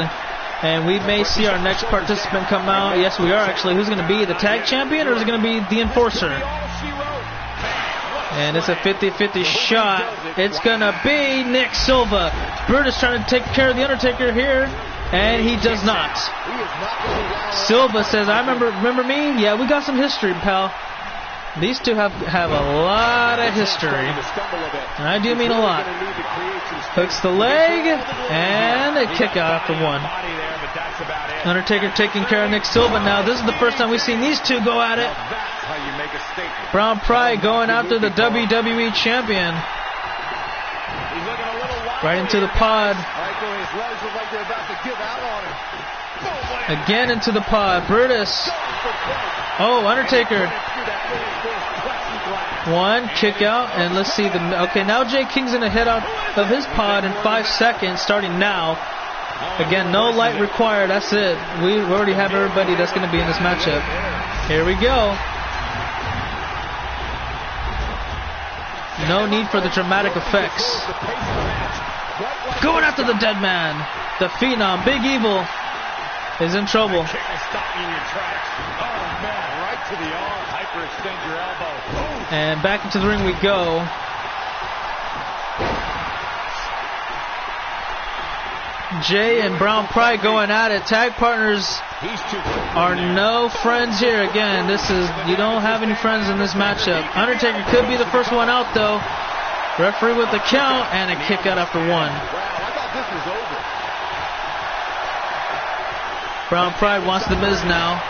And we may see our next participant come out. Yes, we are actually. Who's going to be the tag champion, or is it going to be the enforcer? And it's a 50-50 shot. It's going to be Nick Silva. Brutus trying to take care of the Undertaker here, and he does not. Silva says, I remember me? Yeah, we got some history, pal. These two have a lot of history. And I do mean a lot. Hooks the leg, and a kick out after one. Undertaker taking care of Nick Silva now. This is the first time we've seen these two go at it. Brown Pride going after the WWE champion. Right into the pod. Again into the pod. Brutus. Oh, Undertaker. One kick out, and let's see the... Okay, now Jay King's going to head out of his pod in 5 seconds, starting now. Again, no light required. That's it. We already have everybody that's going to be in this matchup. Here we go. No need for the dramatic effects. Going after the dead man. The Phenom, Big Evil, is in trouble. And back into the ring we go. Jay and Brown Pride going at it. Tag partners are no friends here. Again, you don't have any friends in this matchup. Undertaker could be the first one out, though. Referee with the count and a kick out after one. Brown Pride wants the Miz now.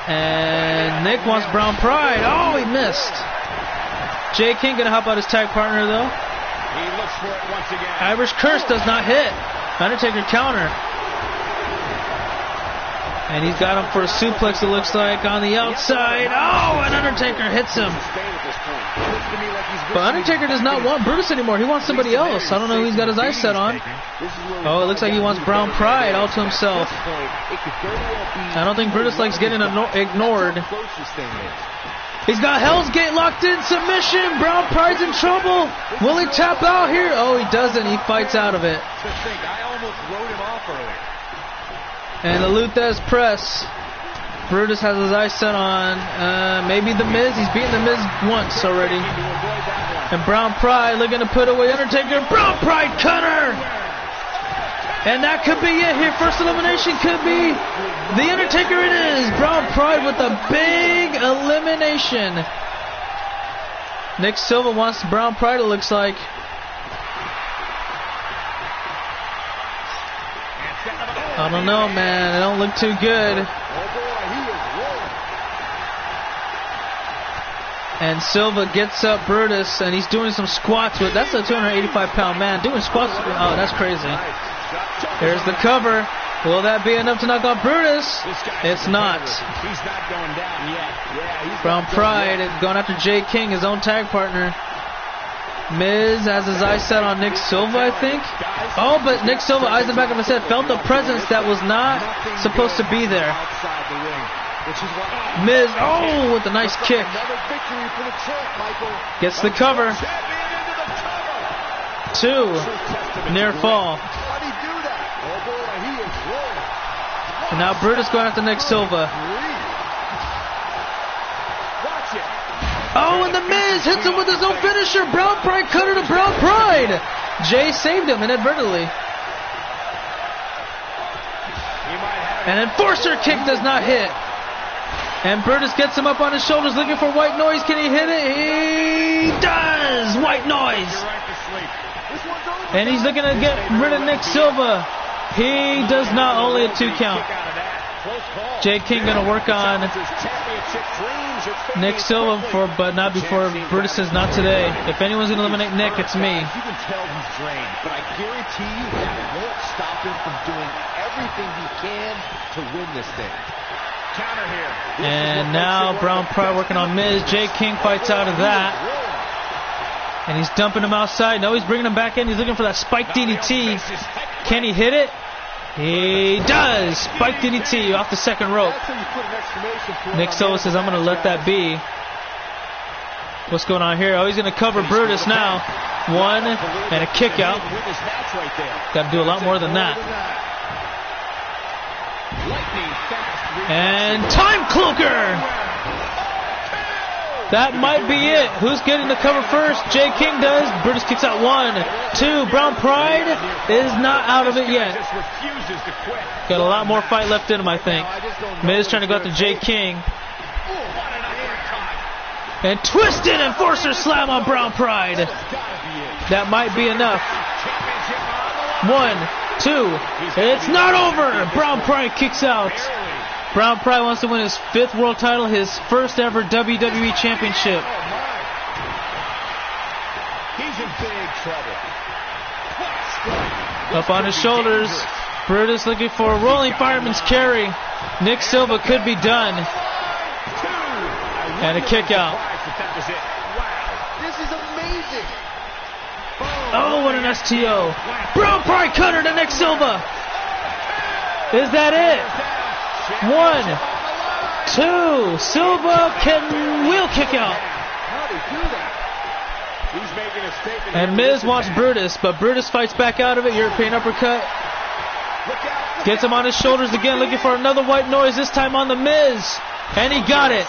And Nick wants Brown Pride. Oh, he missed. Jay King gonna help out his tag partner though. He looks for it once again. Irish Curse does not hit. Undertaker counter. And he's got him for a suplex, it looks like, on the outside. Oh, and Undertaker hits him. But Undertaker does not want Brutus anymore. He wants somebody else. I don't know who he's got his eyes set on. Oh, it looks like he wants Brown Pride all to himself. I don't think Brutus likes getting ignored. He's got Hell's Gate locked in. Submission. Brown Pride's in trouble. Will he tap out here? Oh, he doesn't. He fights out of it. I almost wrote him off earlier. And the Luthez press. Brutus has his eyes set on maybe the Miz. He's beaten the Miz once already. And Brown Pride looking to put away Undertaker. Brown Pride cutter! And that could be it here. First elimination could be the Undertaker. It is. Brown Pride with a big elimination. Nick Silva wants Brown Pride, it looks like. I don't know, man. It don't look too good. And Silva gets up Brutus, and he's doing some squats with. That's a 285-pound man doing squats. Oh, that's crazy. There's the cover. Will that be enough to knock off Brutus? It's not. He's not going down yet. Brown Pride going after Jay King, his own tag partner. Miz has his eyes set on Nick Silva, I think. Oh, but Nick Silva, eyes in the back of his head, felt a presence that was not supposed to be there. Miz, oh, with a nice kick. Gets the cover. 2. Near fall. And now Brutus going after Nick Silva. Oh, and the Miz hits him with his own finisher. Brown Pride cutter to Brown Pride. Jay saved him inadvertently. An enforcer kick does not hit. And Brutus gets him up on his shoulders looking for white noise. Can he hit it? He does! White noise! And he's looking to get rid of Nick Silva. He does not, only a 2 count. Jay King gonna work on Nick Silva but not before Brutus says not today. If anyone's gonna eliminate Nick, it's me. You can tell he's drained, but I guarantee you that won't stop him from doing everything he can to win this thing. Counter here. And now Brown Pride working on Miz. Jay King fights out of that. And he's dumping him outside. No, he's bringing him back in. He's looking for that spike DDT. Can he hit it? He does! Spike DDT off the second rope. Nick Silva says, I'm going to let that be. What's going on here? Oh, he's going to cover Brutus now. 1 and a kick out. Got to do a lot more than that. And time cloaker! That might be it. Who's getting the cover first? Jay King does. Brutus kicks out 1, 2. Brown Pride is not out of it yet. Got a lot more fight left in him, I think. Miz trying to go after Jay King. And twisted enforcer slam on Brown Pride. That might be enough. 1, 2. It's not over. Brown Pride kicks out. Brown Pride wants to win his 5th world title, his first ever WWE championship. He's in big trouble. Up on his shoulders, Brutus looking for a rolling fireman's carry. Nick Silva could be done. And a kick out. This is amazing. Oh, what an STO. Brown Pride cutter to Nick Silva. Is that it? 1, 2. Silva will kick out. And Miz wants Brutus, but Brutus fights back out of it. European uppercut. Gets him on his shoulders again, looking for another white noise, this time on the Miz. And he got it.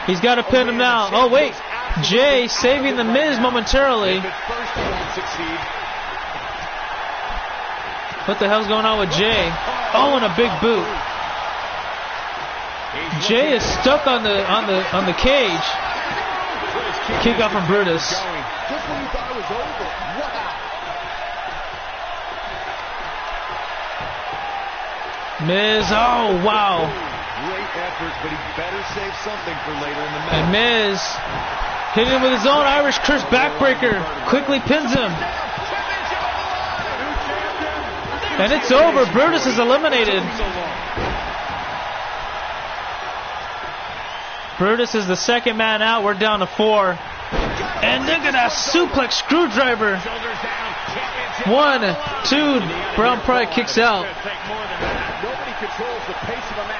He's got to pin him now. Oh, wait. Jay saving the Miz momentarily. What the hell's going on with Jay? Oh, and a big boot. Jay is stuck on the cage. Kick out from Brutus. Miz, oh, wow. Great efforts, but he better save something for later in the match. And Miz hitting him with his own Irish curse backbreaker. Quickly pins him. And it's over. Brutus is eliminated. Brutus is the second man out. We're down to 4. And look at that suplex screwdriver. 1, 2. Brown Pride kicks out.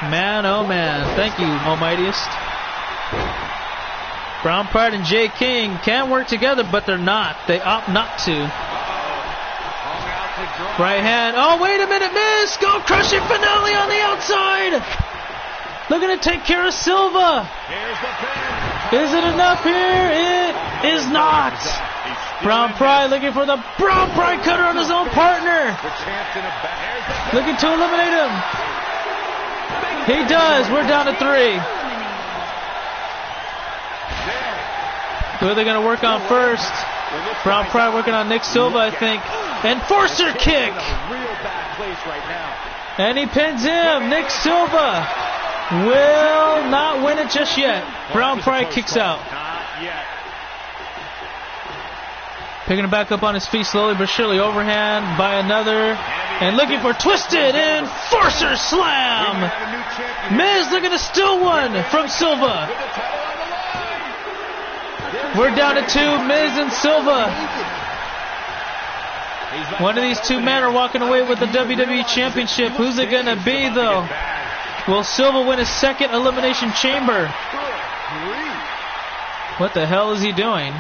Man, oh man. Thank you, Almightiest. Brown Pride and Jay King can work together, but they're not. They opt not to. Right hand. Oh, wait a minute, Miz. Go crushing finale on the outside. Looking to take care of Silva. Is it enough here? It is not. Brown Pride looking for the Brown Pride cutter on his own partner. Looking to eliminate him. He does. We're down to 3. Who are they going to work on first? Brown Pride working on Nick Silva, I think. Enforcer kick. And he pins him. Nick Silva will not win it just yet. Brown Pride kicks out. Picking it back up on his feet slowly but surely. Overhand by another. And looking for twisted Enforcer slam. Miz looking to steal one from Silva. We're down to 2. Miz and Silva. One of these two men are walking away with the WWE Championship. Who's it going to be, though? Will Silva win his second Elimination Chamber? What the hell is he doing?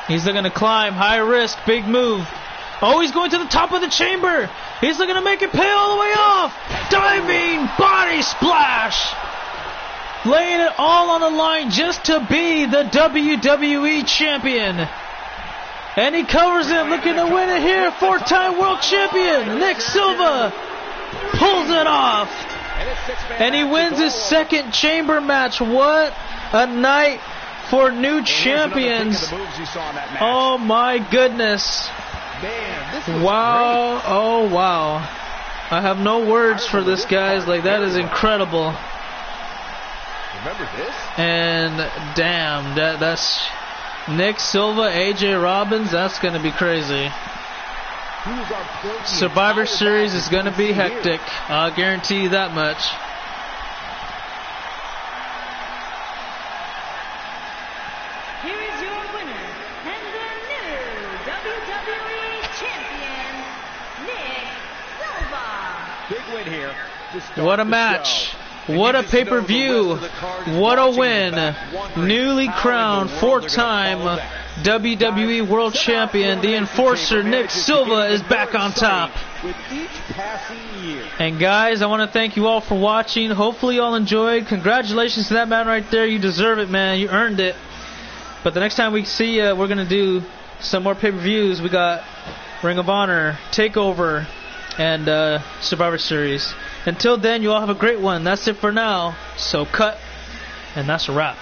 He's looking to climb. High risk. Big move. Oh, he's going to the top of the chamber. He's looking to make it pay all the way off. Diving body splash. Laying it all on the line just to be the WWE Champion. And he covers it, looking to win it here. 4-time World Champion, Nick Silva, pulls it off. And he wins his second chamber match. What a night for new champions. Oh my goodness. Wow, oh wow. I have no words for this, guys. Like, that is incredible. Remember this? And damn, that's Nick Silva, AJ Robbins. That's going to be crazy. Survivor Series is going to be hectic. I'll guarantee you that much. Here is your winner and the new WWE Champion, Nick Silva. Big win here. What a match. What a pay-per-view. What a win. Newly crowned 4-time WWE World Champion, the Enforcer, Nick Silva, is back on top. And guys, I want to thank you all for watching. Hopefully you all enjoyed. Congratulations to that man right there. You deserve it, man. You earned it. But the next time we see you, we're going to do some more pay-per-views. We got Ring of Honor, TakeOver, and Survivor Series. Until then, you all have a great one. That's it for now. So cut, and that's a wrap.